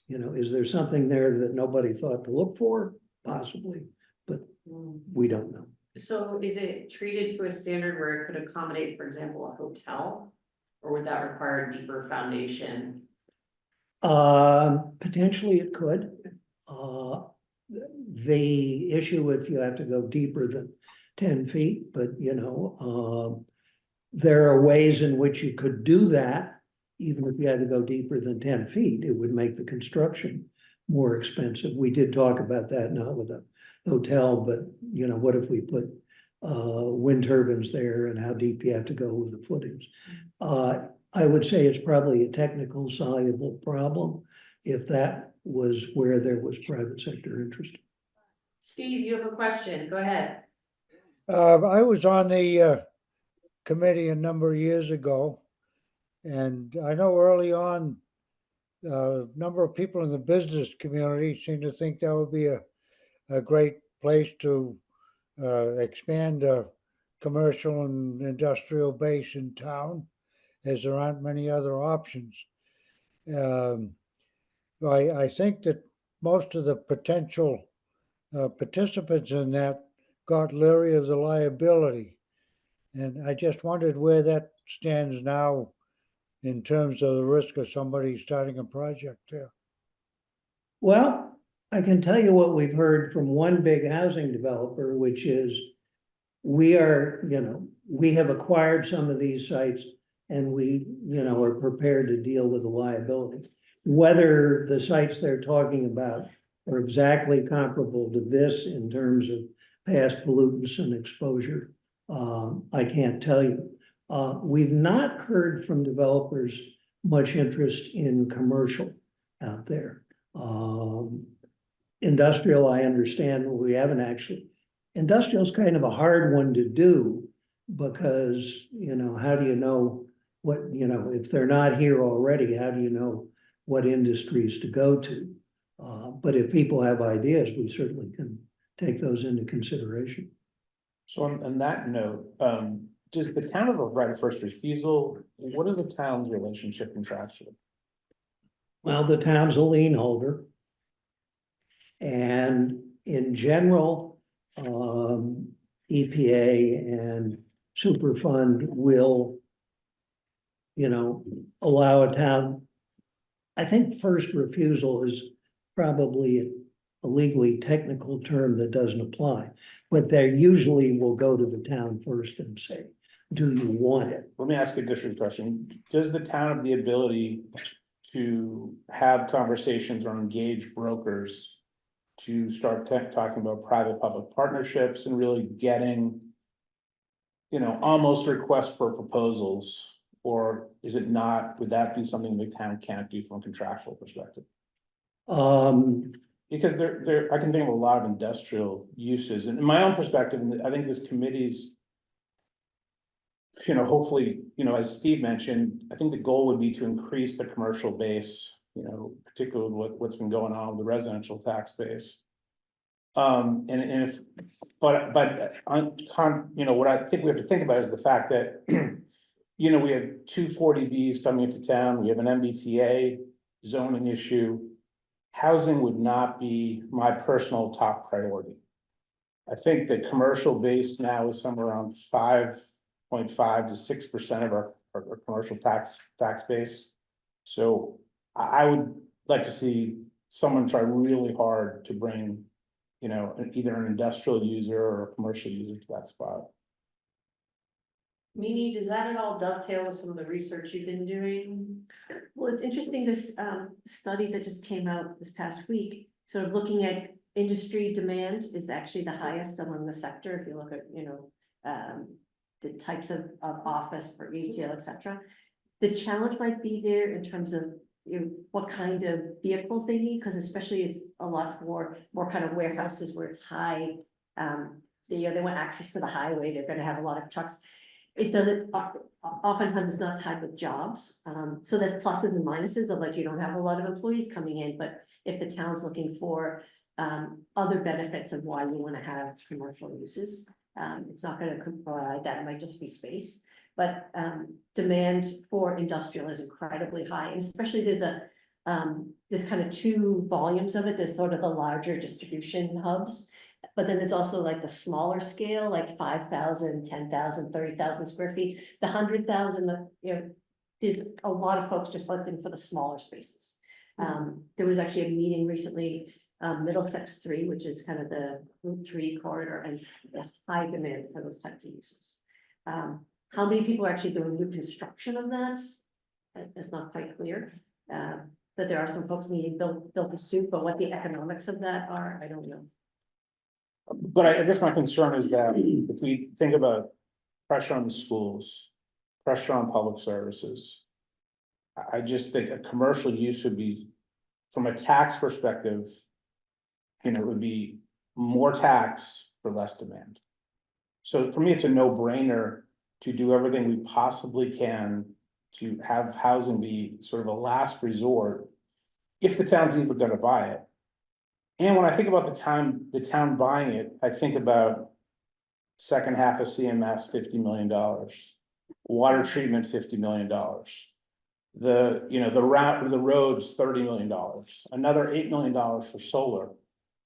Speaker 15: You know, is there something there that nobody thought to look for? Possibly, but we don't know.
Speaker 10: So is it treated to a standard where it could accommodate, for example, a hotel? Or would that require a deeper foundation?
Speaker 15: Potentially it could. The issue if you have to go deeper than 10 feet, but you know, there are ways in which you could do that. Even if you had to go deeper than 10 feet, it would make the construction more expensive. We did talk about that, not with a hotel, but you know, what if we put wind turbines there and how deep you have to go with the footings? I would say it's probably a technical soluble problem if that was where there was private sector interest.
Speaker 10: Steve, you have a question, go ahead.
Speaker 11: I was on the committee a number of years ago, and I know early on, a number of people in the business community seemed to think that would be a great place to expand a commercial and industrial base in town, as there aren't many other options. I think that most of the potential participants in that got leery of the liability. And I just wondered where that stands now in terms of the risk of somebody starting a project there.
Speaker 15: Well, I can tell you what we've heard from one big housing developer, which is we are, you know, we have acquired some of these sites and we, you know, are prepared to deal with the liability. Whether the sites they're talking about are exactly comparable to this in terms of past pollutants and exposure, I can't tell you. We've not heard from developers much interest in commercial out there. Industrial, I understand, we haven't actually. Industrial is kind of a hard one to do because, you know, how do you know what, you know, if they're not here already, how do you know what industries to go to? But if people have ideas, we certainly can take those into consideration.
Speaker 2: So on that note, does the town have a right of first refusal? What is the town's relationship contractually?
Speaker 15: Well, the town's a lien holder. And in general, EPA and Superfund will, you know, allow a town. I think first refusal is probably a legally technical term that doesn't apply, but they usually will go to the town first and say, do you want it?
Speaker 2: Let me ask a different question. Does the town have the ability to have conversations or engage brokers to start talking about private-public partnerships and really getting, you know, almost requests for proposals? Or is it not, would that be something the town can't do from a contractual perspective? Because I can think of a lot of industrial uses, and in my own perspective, and I think this committee's, you know, hopefully, you know, as Steve mentioned, I think the goal would be to increase the commercial base, you know, particularly what's been going on with the residential tax base. And if, but you know, what I think we have to think about is the fact that, you know, we have 240Bs coming into town, we have an MBTA zoning issue. Housing would not be my personal top priority. I think the commercial base now is somewhere around 5.5 to 6% of our commercial tax base. So I would like to see someone try really hard to bring, you know, either an industrial user or a commercial user to that spot.
Speaker 9: Mimi, does that at all dovetail with some of the research you've been doing? Well, it's interesting, this study that just came out this past week, sort of looking at industry demand is actually the highest among the sector. If you look at, you know, the types of office for retail, et cetera. The challenge might be there in terms of, you know, what kind of vehicles they need, because especially it's a lot more kind of warehouses where it's high They want access to the highway, they're gonna have a lot of trucks. It doesn't, oftentimes it's not tied with jobs, so there's pluses and minuses of like, you don't have a lot of employees coming in, but if the town's looking for. Other benefits of why you wanna have commercial uses, it's not gonna provide that, it might just be space. But demand for industrial is incredibly high, and especially there's kind of two volumes of it, there's sort of the larger distribution hubs. But then there's also like the smaller scale, like 5,000, 10,000, 30,000 square feet, the 100,000, there's a lot of folks just looking for the smaller spaces. There was actually a meeting recently, Middlesex 3, which is kind of the Route 3 corridor, and the high demand for those types of uses. How many people are actually doing new construction of that? It's not quite clear. But there are some folks needing built to suit, but what the economics of that are, I don't know.
Speaker 2: But I guess my concern is that if we think about pressure on the schools, pressure on public services. I just think a commercial use would be, from a tax perspective. It would be more tax for less demand. So for me, it's a no-brainer to do everything we possibly can to have housing be sort of a last resort. If the town's even gonna buy it. And when I think about the town buying it, I think about. Second half of CMS, $50 million. Water treatment, $50 million. The roads, $30 million, another $8 million for solar.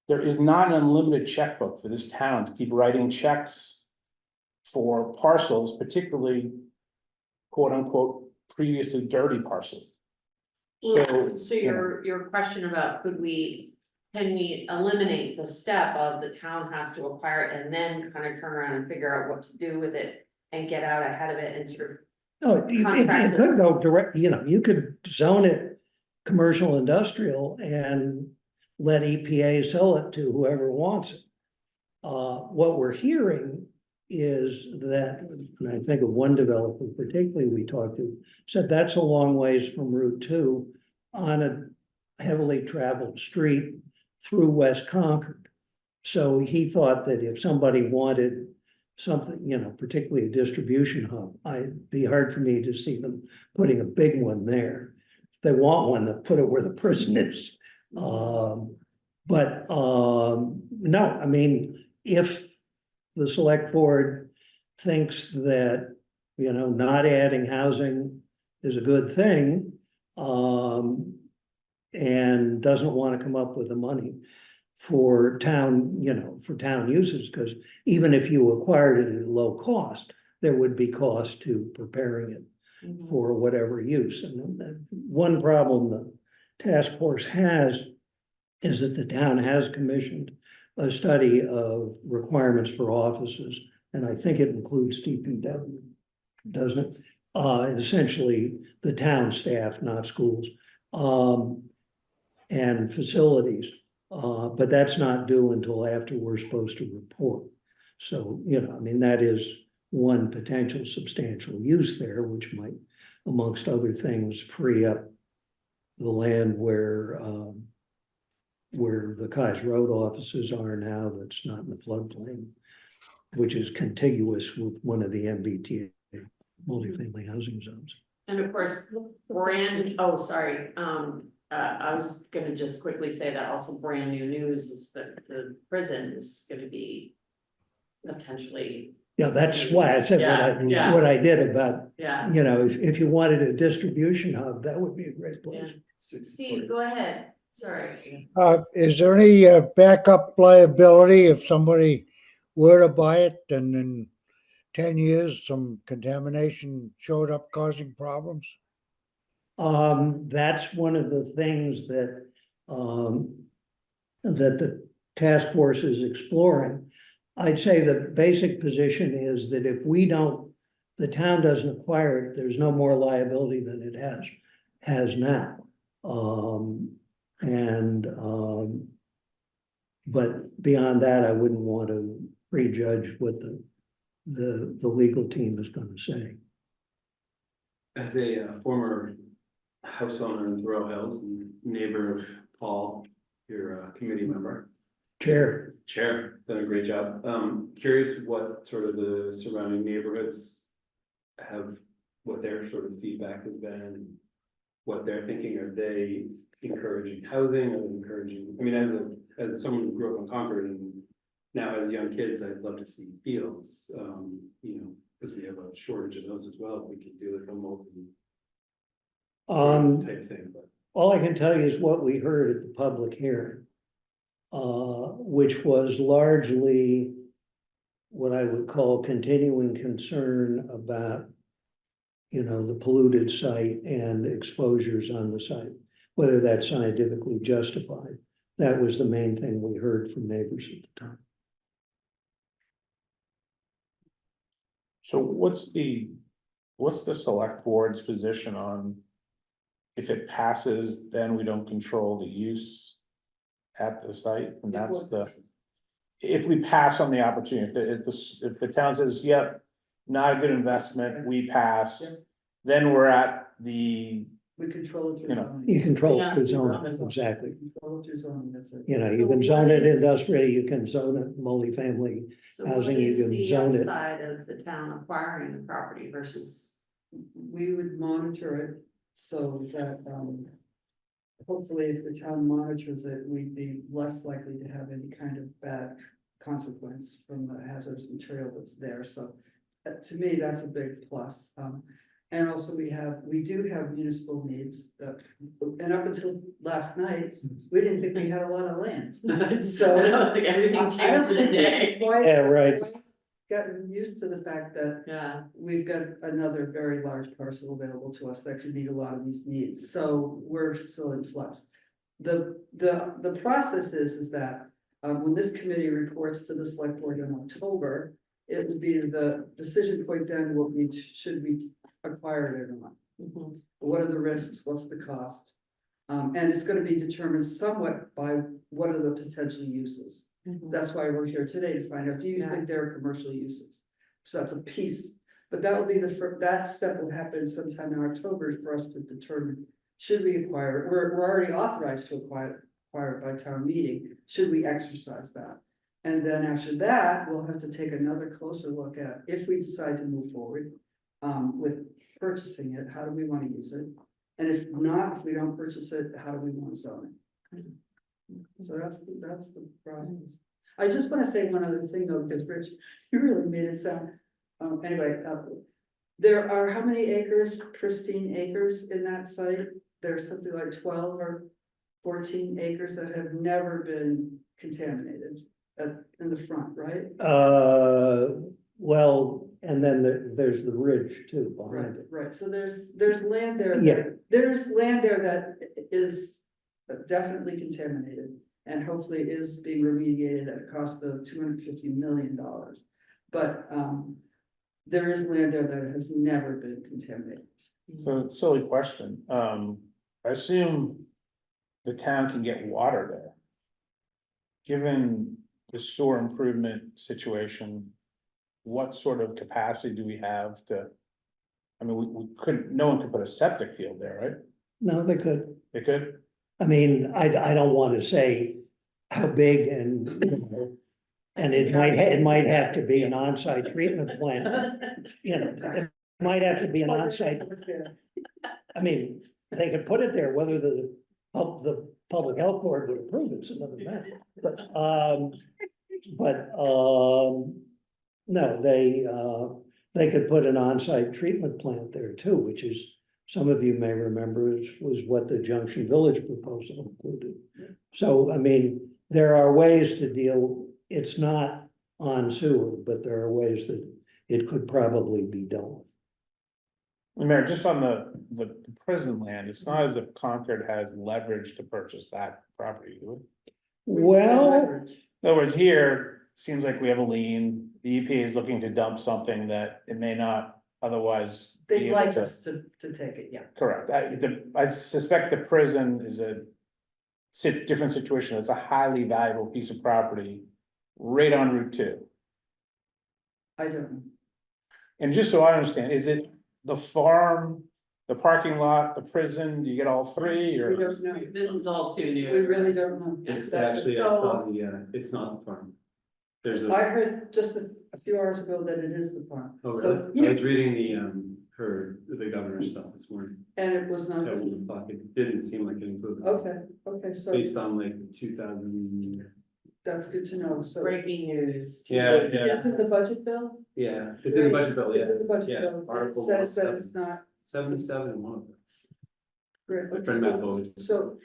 Speaker 2: There is not an unlimited checkbook for this town to keep writing checks. For parcels, particularly. Quote unquote, previously dirty parcels.
Speaker 10: So your question about can we eliminate the step of the town has to acquire it and then kind of turn around and figure out what to do with it and get out ahead of it and sort of.
Speaker 15: No, it could go direct, you could zone it commercial industrial and let EPA sell it to whoever wants it. What we're hearing is that, and I think of one developer particularly we talked to, said that's a long ways from Route 2 on a heavily traveled street through West Concord. So he thought that if somebody wanted something, particularly a distribution hub, it'd be hard for me to see them putting a big one there. If they want one, they'll put it where the prison is. No, I mean, if the select board thinks that, not adding housing is a good thing, and doesn't want to come up with the money for town, for town uses, because even if you acquired it at low cost, there would be cost to preparing it for whatever use. And one problem the task force has is that the town has commissioned a study of requirements for offices, and I think it includes DPW, doesn't it? Essentially, the town staff, not schools, and facilities. But that's not due until after we're supposed to report. So, that is one potential substantial use there, which might, amongst other things, free up the land where the Kais Road offices are now, that's not in the floodplain, which is contiguous with one of the MBTA multifamily housing zones.
Speaker 10: And of course, I was gonna just quickly say that also brand new news is that the prison is gonna be potentially.
Speaker 15: Yeah, that's why I said what I did about,
Speaker 10: Yeah.
Speaker 15: if you wanted a distribution hub, that would be a great place.
Speaker 10: Steve, go ahead, sorry.
Speaker 11: Is there any backup liability if somebody were to buy it and in 10 years some contamination showed up causing problems?
Speaker 15: That's one of the things that the task force is exploring. I'd say the basic position is that if the town doesn't acquire it, there's no more liability than it has now. But beyond that, I wouldn't want to prejudge what the legal team is going to say.
Speaker 5: As a former house owner in Thorough Hills and neighbor of Paul, your committee member, Chair, done a great job. Curious what sort of the surrounding neighborhoods have, what their sort of feedback has been, what they're thinking. Are they encouraging housing? Are they encouraging, I mean, as someone who grew up in Concord and now has young kids, I'd love to see fields, you know, because we have a shortage of those as well. We can do it remote type thing, but.
Speaker 15: All I can tell you is what we heard at the public hearing. Which was largely what I would call continuing concern about, you know, the polluted site and exposures on the site, whether that's scientifically justified. That was the main thing we heard from neighbors at the time.
Speaker 2: So what's the select board's position on if it passes, then we don't control the use at the site, and that's the, if we pass on the opportunity, if the town says, yep, not a good investment, we pass, then we're at the,
Speaker 14: We control it through
Speaker 2: You know,
Speaker 14: zoning.
Speaker 15: You control
Speaker 10: Yeah.
Speaker 15: it through zoning, exactly.
Speaker 14: Control it through zoning, that's it.
Speaker 15: You know, you can zone it industrial, you can zone it multifamily.
Speaker 10: So
Speaker 15: Housing,
Speaker 10: what
Speaker 15: you
Speaker 10: is
Speaker 15: can
Speaker 10: the
Speaker 15: zone it.
Speaker 10: upside of the town acquiring the property versus?
Speaker 14: We would monitor it so that, hopefully if the town monitors it, we'd be less likely to have any kind of bad consequence from the hazardous material that's there. So to me, that's a big plus. And also we do have municipal needs, and up until last night, we didn't think we had a lot of land. So
Speaker 10: I don't think everything changed in a day.
Speaker 15: Yeah, right.
Speaker 14: Gotten used to the fact that
Speaker 10: Yeah.
Speaker 14: we've got another very large parcel available to us that could meet a lot of these needs, so we're still in flux. The process is that, when this committee reports to the select board in October, it would be the decision point then will be, should we acquire it or not?
Speaker 10: Mhm.
Speaker 14: What are the risks, what's the cost? And it's gonna be determined somewhat by what are the potential uses.
Speaker 10: Mhm.
Speaker 14: That's why we're here today to find out, do you
Speaker 10: Yeah.
Speaker 14: think there are commercial uses? So that's a piece, but that will be that step will happen sometime in October for us to determine, should we acquire it? We're already authorized to acquire it by town meeting, should we exercise that? And then after that, we'll have to take another closer look at, if we decide to move forward with purchasing it, how do we want to use it? And if not, if we don't purchase it, how do we want to zone it? So that's the process. I just want to say one other thing though, because Rich, you really made it sound, anyway, there are how many acres, pristine acres in that site? There's something like 12 or 14 acres that have never been contaminated in the front, right?
Speaker 15: Well, and then there's the ridge too
Speaker 14: Right,
Speaker 15: behind it.
Speaker 14: right. So there's land there.
Speaker 15: Yeah.
Speaker 14: There's land there that is definitely contaminated and hopefully is being remediated at a cost of $250 million. But there is land there that has never been contaminated.
Speaker 2: so silly question, I assume the town can get water there. Given the sewer improvement situation, what sort of capacity do we have to? I mean, we couldn't, no one could put a septic field there, right?
Speaker 15: No, they could.
Speaker 2: They could?
Speaker 15: I mean, I don't want to say how big and it might have to be an on-site treatment plant. You know, it might have to be an on-site. I mean, they could put it there, whether the public health board would approve it's another matter. But no, they could put an on-site treatment plant there too, which is, some of you may remember, was what the Junction Village proposal included. So, I mean, there are ways to deal, it's not on sewer, but there are ways that it could probably be dealt with.
Speaker 2: Mayor, just on the prison land, it's not as if Concord has leverage to purchase that property, do it?
Speaker 15: Well,
Speaker 2: In other words, here, seems like we have a lien, the EPA is looking to dump something that it may not otherwise be
Speaker 14: They'd
Speaker 2: able
Speaker 14: like
Speaker 2: to.
Speaker 14: us to take it, yeah.
Speaker 2: Correct, I suspect the prison is a different situation, it's a highly valuable piece of property right on Route 2.
Speaker 14: I don't know.
Speaker 2: And just so I understand, is it the farm the parking lot, the prison, do you get all three
Speaker 14: We
Speaker 2: or?
Speaker 14: don't know.
Speaker 10: This is all too new.
Speaker 14: We really don't know.
Speaker 5: It's
Speaker 14: That's-
Speaker 5: actually, I
Speaker 10: so-
Speaker 5: saw the, it's not the farm. There's
Speaker 14: I
Speaker 5: a,
Speaker 14: heard just a few hours ago that it is the farm.
Speaker 5: oh,
Speaker 14: So,
Speaker 5: really?
Speaker 14: yeah.
Speaker 5: I was reading the governor's stuff this morning.
Speaker 14: And it was not,
Speaker 5: At 1 o'clock, it didn't seem like it included.
Speaker 14: okay, so
Speaker 5: Based on like 2000,
Speaker 14: that's good to know, so.
Speaker 10: Breaking news.
Speaker 5: yeah, yeah,
Speaker 14: It's in the budget bill?
Speaker 5: yeah, it's in the budget bill, yeah.
Speaker 14: It's in the budget
Speaker 5: Yeah,
Speaker 14: bill. It
Speaker 5: Article
Speaker 14: says that
Speaker 5: 7.
Speaker 14: it's not.
Speaker 5: 77 in one of them.
Speaker 14: Great,
Speaker 5: My
Speaker 14: okay,
Speaker 5: friend Matt voted.
Speaker 14: So.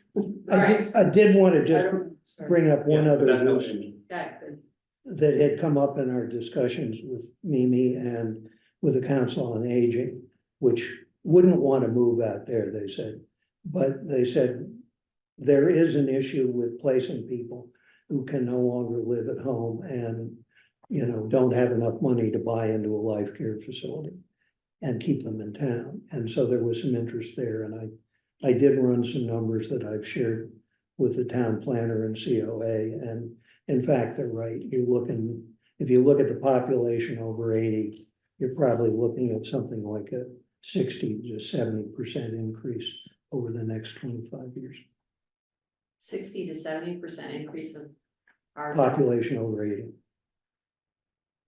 Speaker 15: I did want to
Speaker 14: I
Speaker 15: just
Speaker 14: don't know, sorry.
Speaker 15: bring up one
Speaker 5: Yeah,
Speaker 15: other
Speaker 5: that's how
Speaker 15: use
Speaker 5: it-
Speaker 10: Yeah, good.
Speaker 15: that had come up in our discussions with Mimi and with the Council on Aging, which wouldn't want to move out there, they said. But they said there is an issue with placing people who can no longer live at home and, you know, don't have enough money to buy into a life care facility and keep them in town. And so there was some interest there, and I did run some numbers that I've shared with the town planner and COA, and in fact, they're right. If you look at the population over 80, you're probably looking at something like a 60 to 70% increase over the next 25 years.
Speaker 10: 60 to 70% increase of our.
Speaker 15: Population over 80,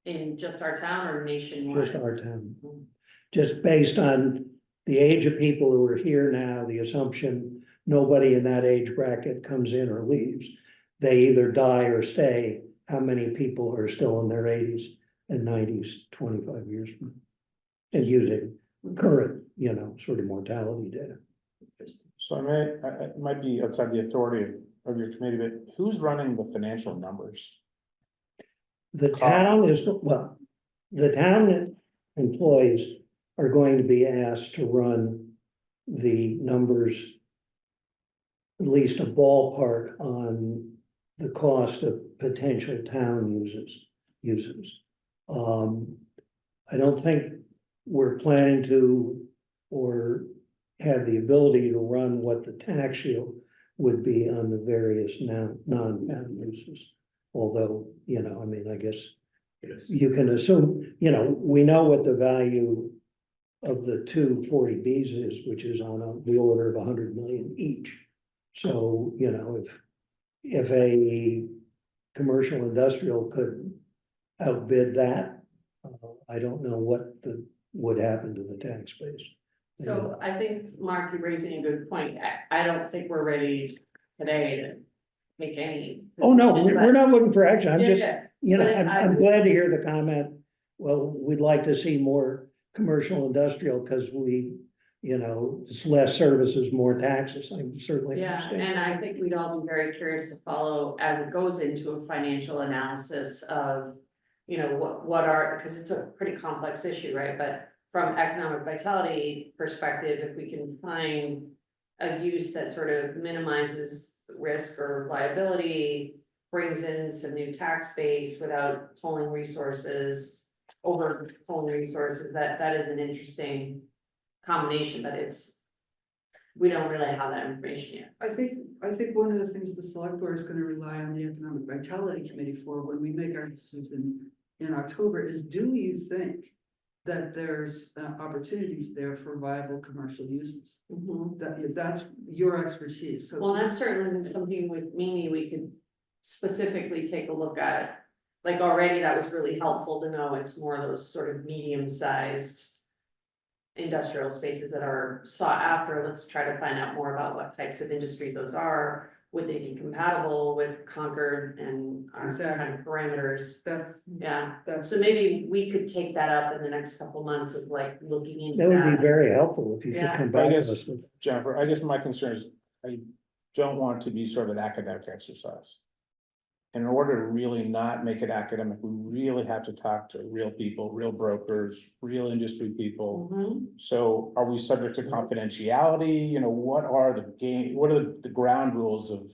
Speaker 10: In just our town or nationwide?
Speaker 15: just our town. Just based on the age of people who are here now, the assumption nobody in that age bracket comes in or leaves. They either die or stay. How many people are still in their 80s and 90s 25 years from now? And using current, you know, sort of mortality data.
Speaker 2: So it might be outside the authority of your committee, but who's running the financial numbers?
Speaker 15: The town is, well, the town employees are going to be asked to run the numbers, at least a ballpark on the cost of potential town uses. I don't think we're planning to or have the ability to run what the tax shield would be on the various non-town uses. Although, you know, I mean, I guess
Speaker 5: Yes.
Speaker 15: you can assume, you know, we know what the value of the two 40Bs is, which is on the order of 100 million each. So, you know, if a commercial industrial could outbid that, I don't know what would happen to the tax base.
Speaker 10: So I think, Mark, you're raising a good point. I don't think we're ready today to make any.
Speaker 15: Oh, no,
Speaker 10: decisions,
Speaker 15: we're not looking for action. I'm
Speaker 10: Yeah,
Speaker 15: just,
Speaker 10: yeah.
Speaker 15: you know,
Speaker 10: But
Speaker 15: I'm glad to hear the comment. Well, we'd like to see more commercial industrial because we, you know, it's less services, more taxes. I certainly
Speaker 10: Yeah,
Speaker 15: understand.
Speaker 10: and I think we'd all be very curious to follow as it goes into a financial analysis of, you know, what are, because it's a pretty complex issue, right? But from economic vitality perspective, if we can find a use that sort of minimizes risk or liability, brings in some new tax base without pulling resources, pulling resources, that is an interesting combination, but we don't really have that information yet.
Speaker 14: I think one of the things the select board is gonna rely on the Economic Vitality Committee for when we make our decision in October is, do you think that there's opportunities there for viable commercial uses? That's your expertise, so.
Speaker 10: Well, that's certainly something with Mimi, we could specifically take a look at. Like already, that was really helpful to know it's more of those sort of medium-sized industrial spaces that are sought after. Let's try to find out more about what types of industries those are. Would they be compatible with Concord and our kind of parameters?
Speaker 14: That's,
Speaker 10: Yeah,
Speaker 14: that's.
Speaker 10: so maybe we could take that up in the next couple months of like looking into
Speaker 15: That would be
Speaker 10: that.
Speaker 15: very helpful if you could
Speaker 10: Yeah.
Speaker 15: come
Speaker 2: I
Speaker 15: back to
Speaker 2: guess,
Speaker 15: us with.
Speaker 2: Jennifer, I guess my concern is, I don't want it to be sort of an academic exercise. In order to really not make it academic, we really have to talk to real people, real brokers, real industry people.
Speaker 10: Mhm.
Speaker 2: So are we subject to confidentiality? You know, what are the ground rules of?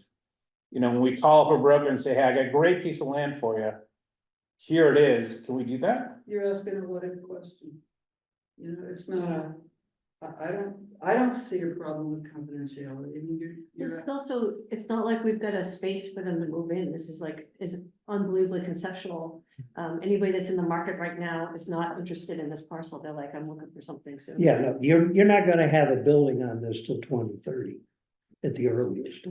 Speaker 2: You know, when we call up a broker and say, hey, I got a great piece of land for you. Here it is, can we do that?
Speaker 14: You're asking a what if question. You know, it's not, I don't, I don't see a problem with confidentiality. I mean,
Speaker 9: This
Speaker 14: you're,
Speaker 9: is also, it's not like we've got a space for them to move in. This is like, is unbelievably conceptual. Anybody that's in the market right now is not interested in this parcel. They're like, I'm looking for something soon.
Speaker 15: Yeah, no, you're not gonna have a building on this till 2030 at the earliest.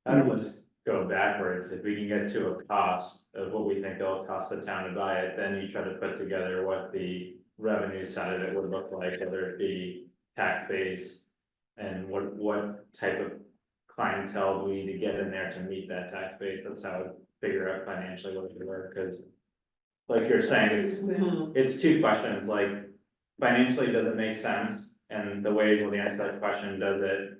Speaker 4: I almost go backwards, if we can get to a cost of what we think it'll cost the town to buy it, then you try to put together what the revenue side of it would look like, whether it be tax base. And what type of clientele we need to get in there to meet that tax base, that's how I would figure out financially what it would work, cause. Like you're saying, it's two questions, like financially, does it make sense? And the way we'll answer that question, does it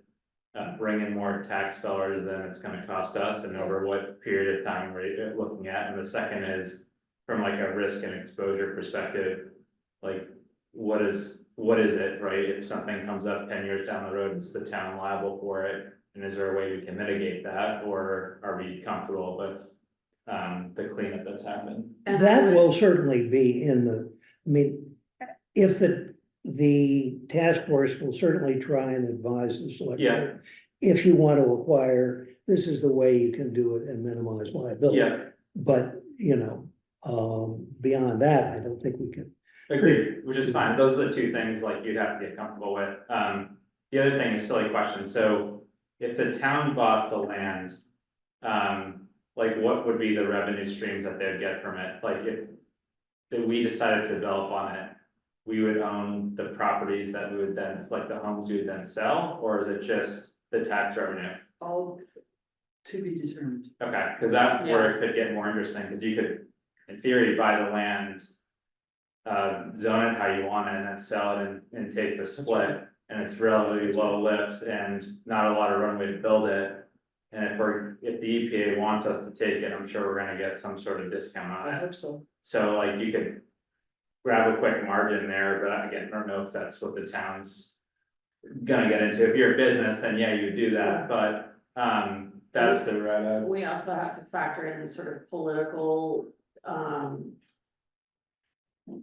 Speaker 4: bring in more tax dollars than it's gonna cost us, and over what period of time we're looking at? And the second is, from like a risk and exposure perspective, like, what is it, right? If something comes up 10 years down the road, is the town liable for it? And is there a way we can mitigate that, or are we comfortable with the cleanup that's happened?
Speaker 15: That will certainly be in the, I mean, if the task force will certainly try and advise the select
Speaker 4: Yeah.
Speaker 15: board. If you want to acquire, this is the way you can do it and minimize liability.
Speaker 4: Yeah,
Speaker 15: But, beyond that, I don't think we can.
Speaker 4: agreed, which is fine. Those are the two things like you'd have to get comfortable with. The other thing is silly question. So if the town bought the land, like what would be the revenue streams that they'd get from it? Like if we decided to develop on it, we would own the properties that we would then, like the homes we would then sell, or is it just the tax revenue?
Speaker 14: all to be determined.
Speaker 4: Okay, cause that's where it could get more interesting, cause you could, in theory, buy the land. Zone it how you want it and then sell it and take the split, and it's relatively low lift and not a lot of runway to build it. And if the EPA wants us to take it, I'm sure we're gonna get some sort of discount on
Speaker 14: I
Speaker 4: it.
Speaker 14: hope so.
Speaker 4: So like you could grab a quick margin there, but again, I don't know if that's what the town's gonna get into. If you're a business, then yeah, you would do that, but that's the right.
Speaker 10: We also have to factor in sort of political,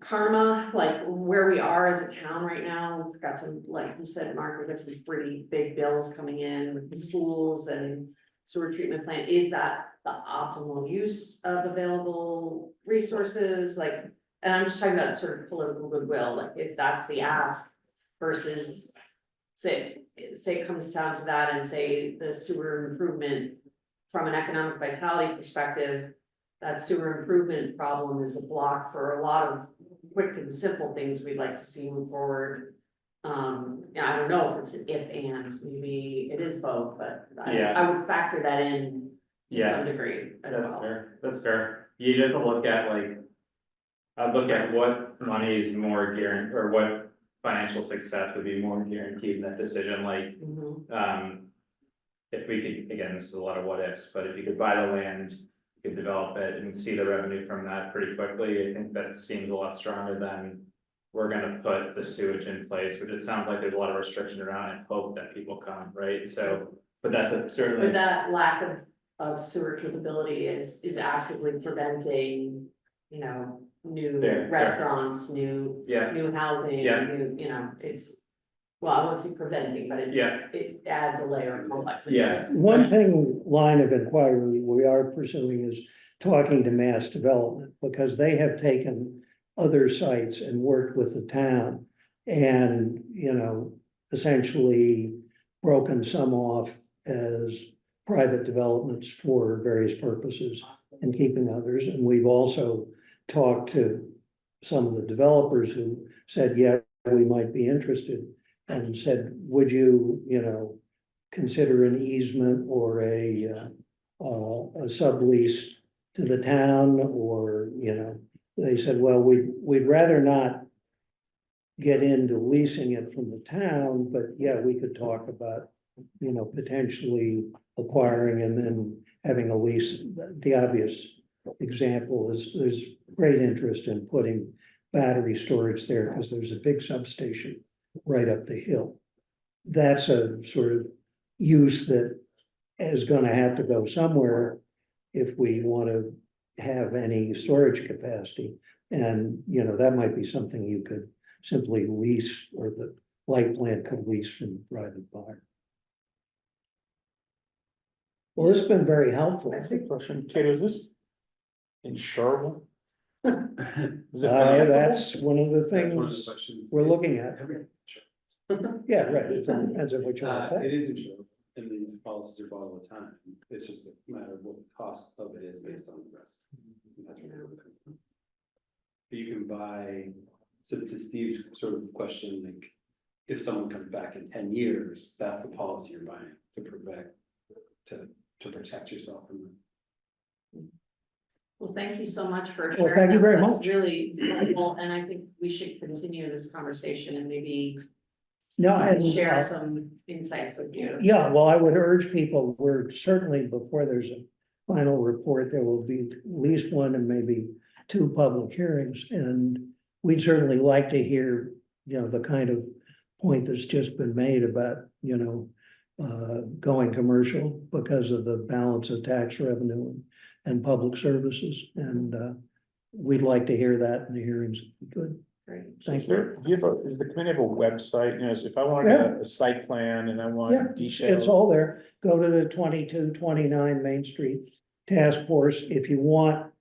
Speaker 10: karma, like where we are as a town right now. We've got some, like you said, Mark, we've got some pretty big bills coming in with the schools and sewer treatment plant. Is that the optimal use of available resources? Like, and I'm just talking about sort of political goodwill, like if that's the ask versus say it comes down to that, and say the sewer improvement from an economic vitality perspective, that sewer improvement problem is a block for a lot of quick and simple things we'd like to see move forward. I don't know if it's an if and, maybe it is both, but I would factor that in to some degree as
Speaker 4: That's
Speaker 10: well.
Speaker 4: fair, that's fair. You have to look at like. I'd look at what money is more guaranteed, or what financial success would be more guaranteed in that decision, like, if we could, again, this is a lot of what ifs, but if you could buy the land, you could develop it and see the revenue from that pretty quickly, I think that seems a lot stronger than we're gonna put the sewage in place, which it sounds like there's a lot of restriction around and hope that people come, right? So, but that's certainly.
Speaker 10: But that lack of sewer capability is actively preventing, new
Speaker 4: Fair.
Speaker 10: restaurants, new housing,
Speaker 4: Yeah.
Speaker 10: new, it's. Well, I won't say preventing, but it adds a layer of complexity.
Speaker 4: Yeah.
Speaker 15: One line of inquiry we are pursuing is talking to Mass Development, because they have taken other sites and worked with the town and, essentially broken some off as private developments for various purposes and keeping others. And we've also talked to some of the developers who said, yeah, we might be interested, and said, would you, consider an easement or a sublease to the town, or, they said, well, we'd rather not get into leasing it from the town, but yeah, we could talk about, potentially acquiring and then having a lease. The obvious example is there's great interest in putting battery storage there because there's a big substation right up the hill. That's a sort of use that is gonna have to go somewhere if we want to have any storage capacity. And, that might be something you could simply lease, or the light plant could lease from a private buyer. Well, this has been very helpful.
Speaker 2: I think question, Katie, is this insurable? Is it financeable?
Speaker 15: That's one of the
Speaker 5: That's one of the
Speaker 15: things
Speaker 5: questions.
Speaker 15: we're looking at.
Speaker 5: Every-
Speaker 15: Yeah, right, it depends on what you want to
Speaker 5: It
Speaker 15: pay.
Speaker 5: is insurable, and these policies are bought all the time, it's just a matter of what the cost of it is based on the risk. And that's where we're looking for. But you can buy, so to Steve's sort of question, like, if someone comes back in 10 years, that's the policy you're buying to protect yourself from them.
Speaker 10: Well, thank you so much for
Speaker 15: Well,
Speaker 10: sharing.
Speaker 15: thank you
Speaker 10: that.
Speaker 15: very
Speaker 10: That's
Speaker 15: much.
Speaker 10: Really helpful, and I think we should continue this conversation and maybe
Speaker 15: No, and,
Speaker 10: share some insights with you.
Speaker 15: yeah, well, I would urge people, we're certainly, before there's a final report, there will be at least one and maybe two public hearings, and we'd certainly like to hear, the kind of point that's just been made about, going commercial because of the balance of tax revenue and public services, and we'd like to hear that in the hearings if we could.
Speaker 10: Great.
Speaker 15: Thank
Speaker 2: Is
Speaker 15: you.
Speaker 2: there, does the committee have a website, so if I wanted a site plan and I
Speaker 15: Yeah,
Speaker 2: want
Speaker 15: it's
Speaker 2: details?
Speaker 15: all there. Go to the 2229 Main Street Task Force. If you want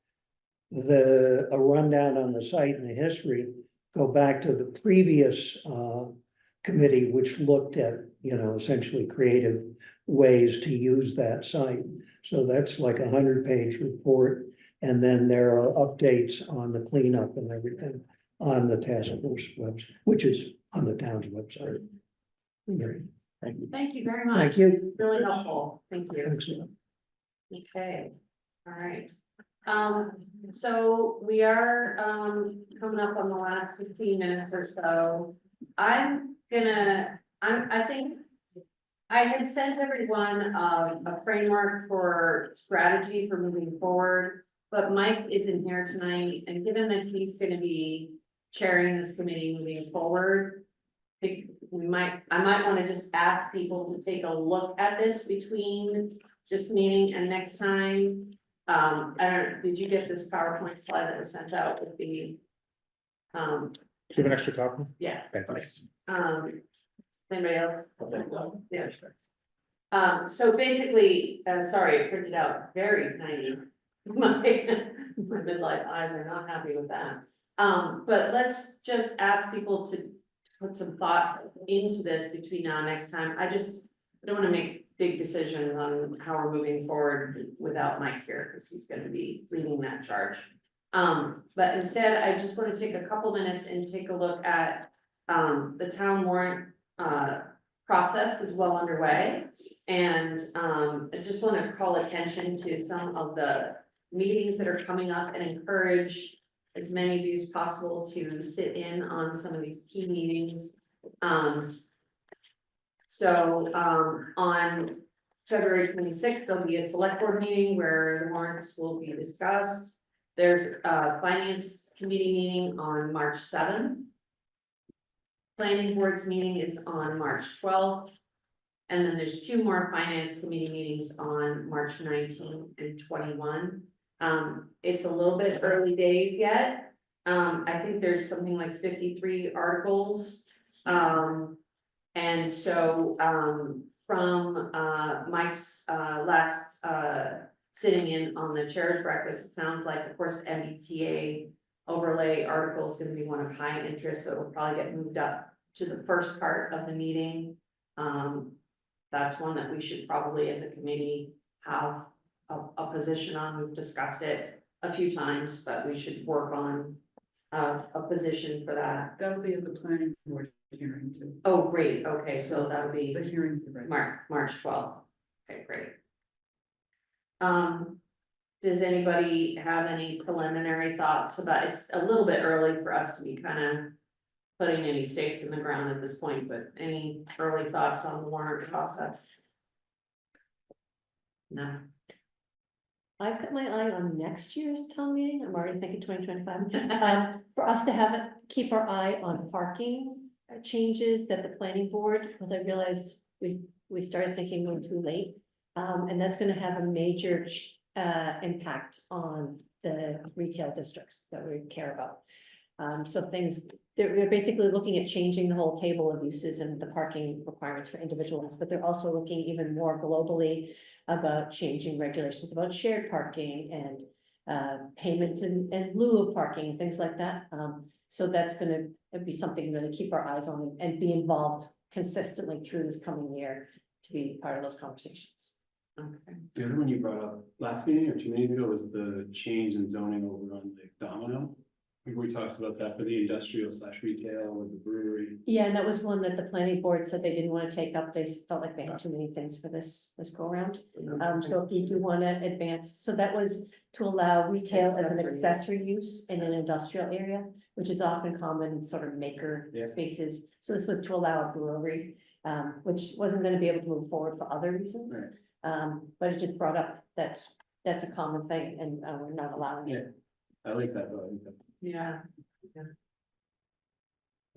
Speaker 15: a rundown on the site and the history, go back to the previous committee, which looked at, essentially creative ways to use that site. So that's like 100-page report. And then there are updates on the cleanup and everything on the task force website, which is on the town's website. Great.
Speaker 2: Thank you.
Speaker 10: Thank you very much.
Speaker 15: Thank you.
Speaker 10: Really helpful. Thank you.
Speaker 15: Excellent.
Speaker 10: Okay, all right. So we are, coming up on the last 15 minutes or so. I think I had sent everyone, a framework for strategy for moving forward, but Mike isn't here tonight, and given that he's gonna be chairing this committee moving forward, I think I might wanna just ask people to take a look at this between this meeting and next time. Did you get this PowerPoint slide that was sent out with the?
Speaker 2: Do you have an extra copy?
Speaker 10: Yeah.
Speaker 2: Thank you.
Speaker 10: Anybody else? Yeah, sure. So basically, sorry, it printed out very tiny. My midlife eyes are not happy with that. But let's just ask people to put some thought into this between now and next time. I don't wanna make big decisions on how we're moving forward without Mike here, because he's gonna be leading that charge. But instead, I just wanna take a couple minutes and take a look at, the town warrant, process is well underway. And, I just wanna call attention to some of the meetings that are coming up and encourage as many of you as possible to sit in on some of these key meetings. On February 26th, there'll be a select board meeting where the warrants will be discussed. There's a finance committee meeting on March 7th. Planning board's meeting is on March 12th. And then there's two more finance committee meetings on March 19 and 21. It's a little bit early days yet. I think there's something like 53 articles. And so, from, Mike's, last, sitting in on the chair's breakfast, it sounds like, of course, MBTA overlay article is gonna be one of high interest, so it'll probably get moved up to the first part of the meeting. That's one that we should probably, as a committee, have a position on. We've discussed it a few times, but we should work on a position for that.
Speaker 14: That'll be at the planning board hearing too.
Speaker 10: Oh, great, okay, so that'll be
Speaker 14: The hearing. Right.
Speaker 10: March 12th. Okay, great. Does anybody have any preliminary thoughts about, it's a little bit early for us to be kind of putting any stakes in the ground at this point, but any early thoughts on the warrant process? No.
Speaker 9: I've got my eye on next year's town meeting. I'm already thinking 2025. For us to keep our eye on parking changes that the planning board, because I realized we started thinking we were too late. And that's gonna have a major impact on the retail districts that we care about. So things, they're basically looking at changing the whole table of uses and the parking requirements for individuals, but they're also looking even more globally about changing regulations about shared parking and payments in lieu of parking and things like that. So that's gonna be something to really keep our eyes on and be involved consistently through this coming year to be part of those conversations.
Speaker 10: Okay.
Speaker 5: The other one you brought up last meeting or 2 meetings ago was the change in zoning over on Lake Domino. I think we talked about that for the industrial/retail with the brewery.
Speaker 9: Yeah, and that was one that the planning board said they didn't want to take up. They felt like they had too many things for this go around. So if you do want to advance, so that was to allow retail as an accessory use in an industrial area, which is often common in sort of maker
Speaker 5: Yeah.
Speaker 9: spaces. So this was to allow a brewery, which wasn't going to be able to move forward for other reasons.
Speaker 5: Right.
Speaker 9: But it just brought up that that's a common thing and we're not allowing it.
Speaker 5: I like that though. I think that-
Speaker 10: Yeah.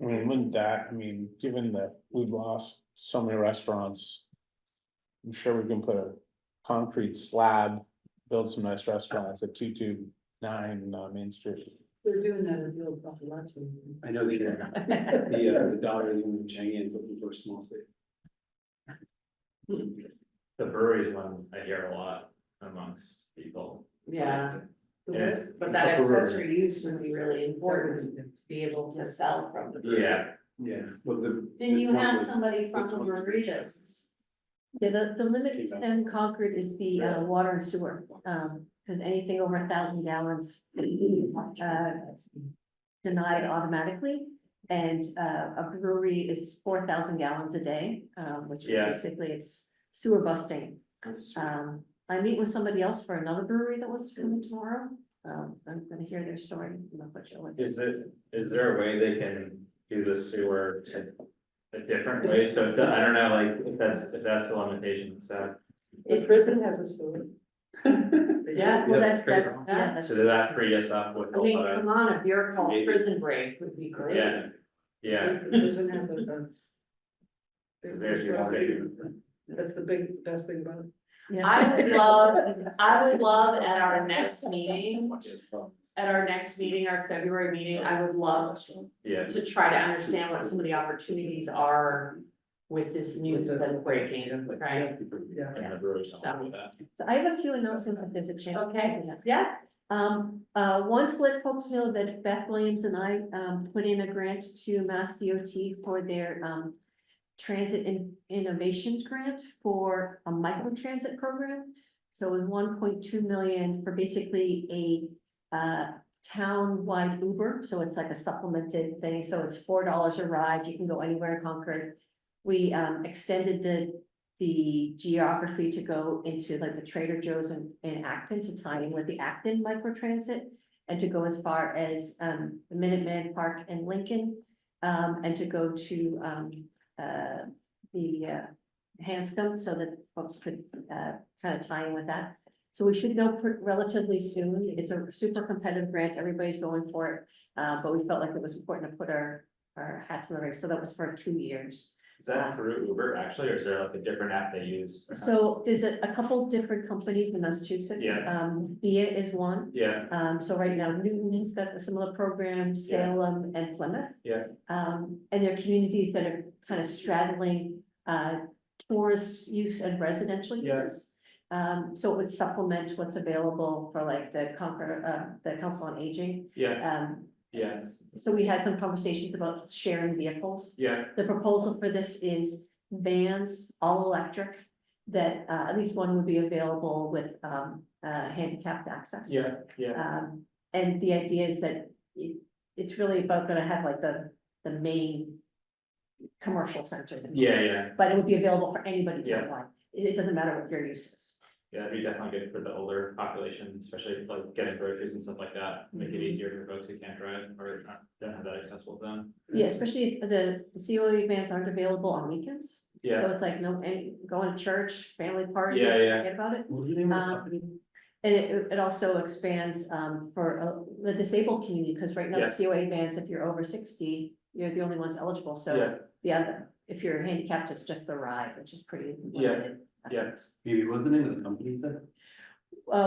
Speaker 2: I mean, wouldn't that, I mean, given that we've lost so many restaurants. I'm sure we can put a concrete slab, build some nice restaurants at 229 Main Street.
Speaker 14: They're doing that in real lots of.
Speaker 5: I know the Dollar Union Chinese looking for a small space.
Speaker 4: The breweries one I hear a lot amongst people.
Speaker 10: Yeah.
Speaker 4: Yes.
Speaker 10: But that accessory use would be really important to be able to sell from the brewery.
Speaker 4: Yeah,
Speaker 5: Yeah. Well,
Speaker 9: Didn't you
Speaker 5: this one
Speaker 9: have
Speaker 5: was-
Speaker 9: somebody from
Speaker 5: this
Speaker 9: the
Speaker 5: one was-
Speaker 9: brewery that was? Yeah, the limits in Concord is the water and sewer, because anything over 1,000 gallons. Denied automatically, and a brewery is 4,000 gallons a day, which
Speaker 4: Yeah.
Speaker 9: basically it's sewer busting. I meet with somebody else for another brewery that was coming tomorrow. I'm gonna hear their story. I'm not quite sure what.
Speaker 4: is there a way they can do the sewer a different way? So I don't know, like, if that's a limitation, so.
Speaker 14: The prison has a sewer.
Speaker 10: Yeah.
Speaker 9: Well, that's,
Speaker 4: great.
Speaker 9: yeah, that's.
Speaker 4: So did that free us up with
Speaker 10: I
Speaker 4: a
Speaker 10: mean,
Speaker 4: lot
Speaker 10: come
Speaker 4: of,
Speaker 10: on, a beer called
Speaker 4: Maybe.
Speaker 10: Prison Break would be great.
Speaker 4: yeah, yeah.
Speaker 14: The prison has a.
Speaker 4: 'Cause there's your update.
Speaker 14: That's the best thing about it.
Speaker 9: Yeah.
Speaker 10: I would love at our next meeting, our February meeting, I would love
Speaker 4: Yeah,
Speaker 10: to try to understand what some of the opportunities are with this news that's breaking, right?
Speaker 14: Yeah.
Speaker 4: and the breweries don't do that.
Speaker 9: So I have a few announcements if there's a chance.
Speaker 10: Okay. Yeah,
Speaker 9: One to let folks know that Beth Williams and I, put in a grant to Mass DOT for their, Transit Innovations Grant for a microtransit program. So it was 1.2 million for basically a town-wide Uber, so it's like a supplemented thing, so it's $4 a ride, you can go anywhere in Concord. We extended the geography to go into like the Trader Joe's in Acton to tie in with the Acton microtransit. And to go as far as the Minuteman Park in Lincoln, and to go to the Hanscom so that folks could kind of tie in with that. So we should know relatively soon. It's a super competitive grant. Everybody's going for it. But we felt like it was important to put our hats in the ring. So that was for 2 years.
Speaker 4: Is that through Uber actually, or is there like a different app they use?
Speaker 9: So there's a couple different companies in Massachusetts.
Speaker 4: Yeah.
Speaker 9: Via is one.
Speaker 4: Yeah,
Speaker 9: So right now Newton's got a similar program, Salem and Plymouth.
Speaker 4: yeah,
Speaker 9: And there are communities that are kind of straddling tourist use and residential
Speaker 4: Yeah.
Speaker 9: uses. So it would supplement what's available for like the Concord, the Council on Aging.
Speaker 4: yeah, yeah,
Speaker 9: So we had some conversations about sharing vehicles.
Speaker 4: yeah,
Speaker 9: The proposal for this is vans, all electric, that at least one would be available with handicapped access.
Speaker 4: yeah, yeah,
Speaker 9: And the idea is that it's really about gonna have like the main commercial center.
Speaker 4: yeah.
Speaker 9: But it would be available for anybody
Speaker 4: Yeah.
Speaker 9: townwide. It doesn't matter what your use is.
Speaker 4: Yeah, it'd be definitely good for the older population, especially if like getting groceries and stuff like that, make it easier for folks who can't drive or don't have that accessible to them.
Speaker 9: Yeah, especially if the COA vans aren't available on weekends. So
Speaker 4: Yeah,
Speaker 9: it's like going to church, family party.
Speaker 4: Yeah, yeah.
Speaker 9: Forget about it.
Speaker 5: What was the name of the company?
Speaker 9: And it also expands for the disabled community, because right now the
Speaker 4: Yes.
Speaker 9: COA vans, if you're over 60, you're the only ones eligible, so.
Speaker 4: Yeah.
Speaker 9: Yeah, if you're handicapped, it's just the ride, which is pretty.
Speaker 4: Yeah,
Speaker 9: limited.
Speaker 4: yeah.
Speaker 5: Maybe what's the name of the company you said?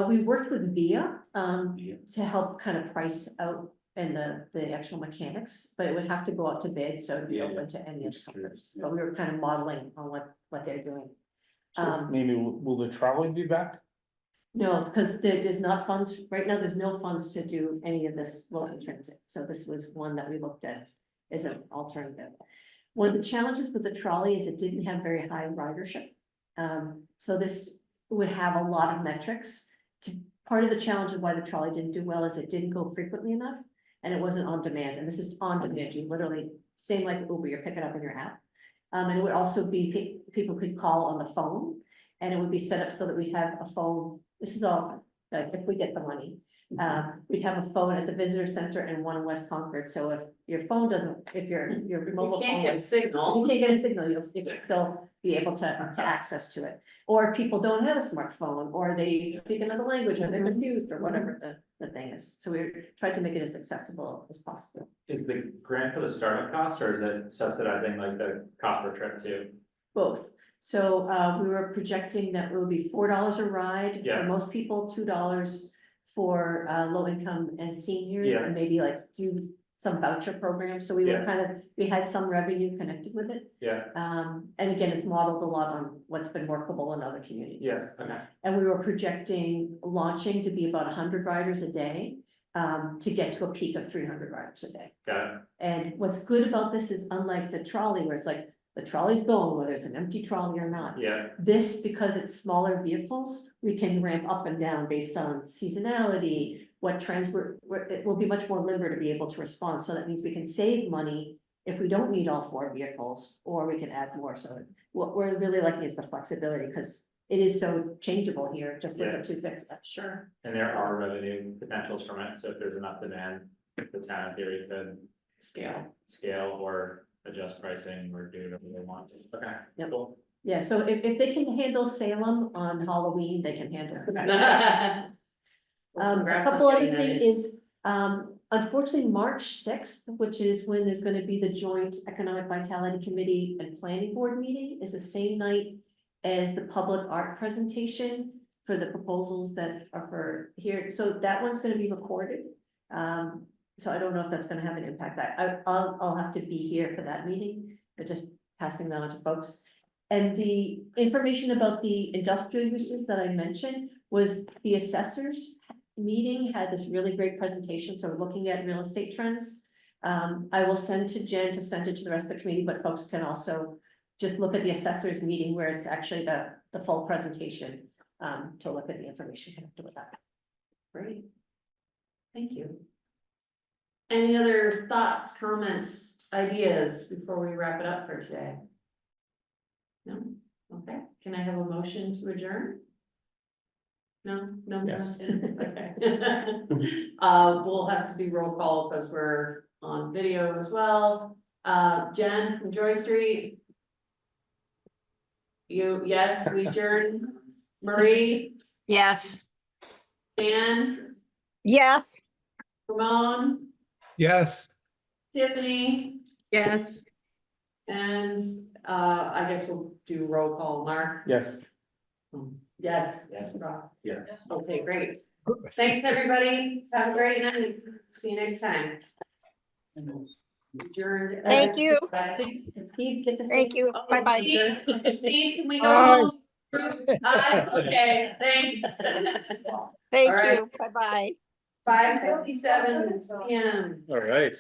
Speaker 9: We worked with VIA,
Speaker 5: Via.
Speaker 9: to help kind of price out and the actual mechanics, but it would have to go out to bid, so it'd be
Speaker 5: Yeah,
Speaker 9: open to any of the
Speaker 5: just curious.
Speaker 9: companies, but we were kind of modeling on what they're doing.
Speaker 2: So maybe will the trolley be back?
Speaker 9: No, because there's not funds, right now, there's no funds to do any of this local transit, so this was one that we looked at as an alternative. One of the challenges with the trolley is it didn't have very high ridership. So this would have a lot of metrics. Part of the challenge of why the trolley didn't do well is it didn't go frequently enough, and it wasn't on demand, and this is on demand, you literally, same like Uber, you're picking up in your app. And it would also be, people could call on the phone, and it would be set up so that we have a phone, this is all, like, if we get the money. We'd have a phone at the visitor center and one in West Concord, so if your phone doesn't, if your mobile
Speaker 10: You can't
Speaker 9: phone.
Speaker 10: get signal.
Speaker 9: You can't get a signal, you'll still be able to access to it. Or if people don't have a smartphone, or they speak another language, or they're confused, or whatever the thing is. So we tried to make it as accessible as possible.
Speaker 4: Is the grant for the startup cost, or is it subsidizing like the copper trip too?
Speaker 9: Both. So we were projecting that it would be $4 a ride
Speaker 4: Yeah.
Speaker 9: for most people, $2 for low income and seniors,
Speaker 4: Yeah.
Speaker 9: and maybe like do some voucher programs. So we were
Speaker 4: Yeah.
Speaker 9: we had some revenue connected with it.
Speaker 4: Yeah,
Speaker 9: And again, it's modeled a lot on what's been workable in other communities.
Speaker 4: yes, okay,
Speaker 9: And we were projecting launching to be about 100 riders a day, to get to a peak of 300 riders a day.
Speaker 4: got it,
Speaker 9: And what's good about this is unlike the trolley, where it's like, the trolley's going, whether it's an empty trolley or not.
Speaker 4: yeah,
Speaker 9: This, because it's smaller vehicles, we can ramp up and down based on seasonality, what trends it will be much more limber to be able to respond. So that means we can save money if we don't need all 4 vehicles, or we can add more. So what we're really liking is the flexibility, because it is so changeable here, just with
Speaker 4: Yeah.
Speaker 9: the 250. Sure.
Speaker 4: and there are revenue potentials from it, so if there's enough demand, the town in theory could scale or adjust pricing or do whatever they want, okay,
Speaker 9: Yep.
Speaker 4: cool.
Speaker 9: Yeah, so if they can handle Salem on Halloween, they can handle it. A
Speaker 10: Congrats on
Speaker 9: couple other
Speaker 10: getting that
Speaker 9: thing
Speaker 10: in.
Speaker 9: is, unfortunately, March 6th, which is when there's gonna be the joint Economic Vitality Committee and Planning Board meeting, is the same night as the public art presentation for the proposals that are for here. So that one's gonna be recorded. So I don't know if that's gonna have an impact. I'll have to be here for that meeting, but just passing that on to folks. And the information about the industrial uses that I mentioned was the assessors meeting had this really great presentation, so we're looking at real estate trends. I will send to Jen to send it to the rest of the committee, but folks can also just look at the assessors meeting where it's actually the full presentation, to look at the information connected with that.
Speaker 10: Great. Thank you. Any other thoughts, comments, ideas before we wrap it up for today? No? Okay, can I have a motion to adjourn? No, no.
Speaker 2: Yes.
Speaker 10: Okay. We'll have to be roll call because we're on video as well. Jen from Joy Street. Yes, we adjourn. Marie,
Speaker 13: Yes.
Speaker 10: Dan,
Speaker 6: Yes.
Speaker 10: Ramon,
Speaker 12: Yes.
Speaker 10: Tiffany,
Speaker 7: Yes.
Speaker 10: and I guess we'll do roll call. Mark?
Speaker 2: Yes.
Speaker 10: Yes.
Speaker 4: Yes.
Speaker 10: Rob?
Speaker 4: Yes.
Speaker 10: Okay, great. Thanks, everybody. Have a great night. See you next time. Adjourned.
Speaker 6: Thank you.
Speaker 9: Steve, get to.
Speaker 6: Thank you.
Speaker 10: Oh,
Speaker 6: Bye-bye.
Speaker 10: Steve, can we go
Speaker 11: Bye.
Speaker 10: home? Hi, okay, thanks.
Speaker 6: Thank
Speaker 10: All right.
Speaker 6: you. Bye-bye.
Speaker 10: 5:57 PM.
Speaker 2: All right.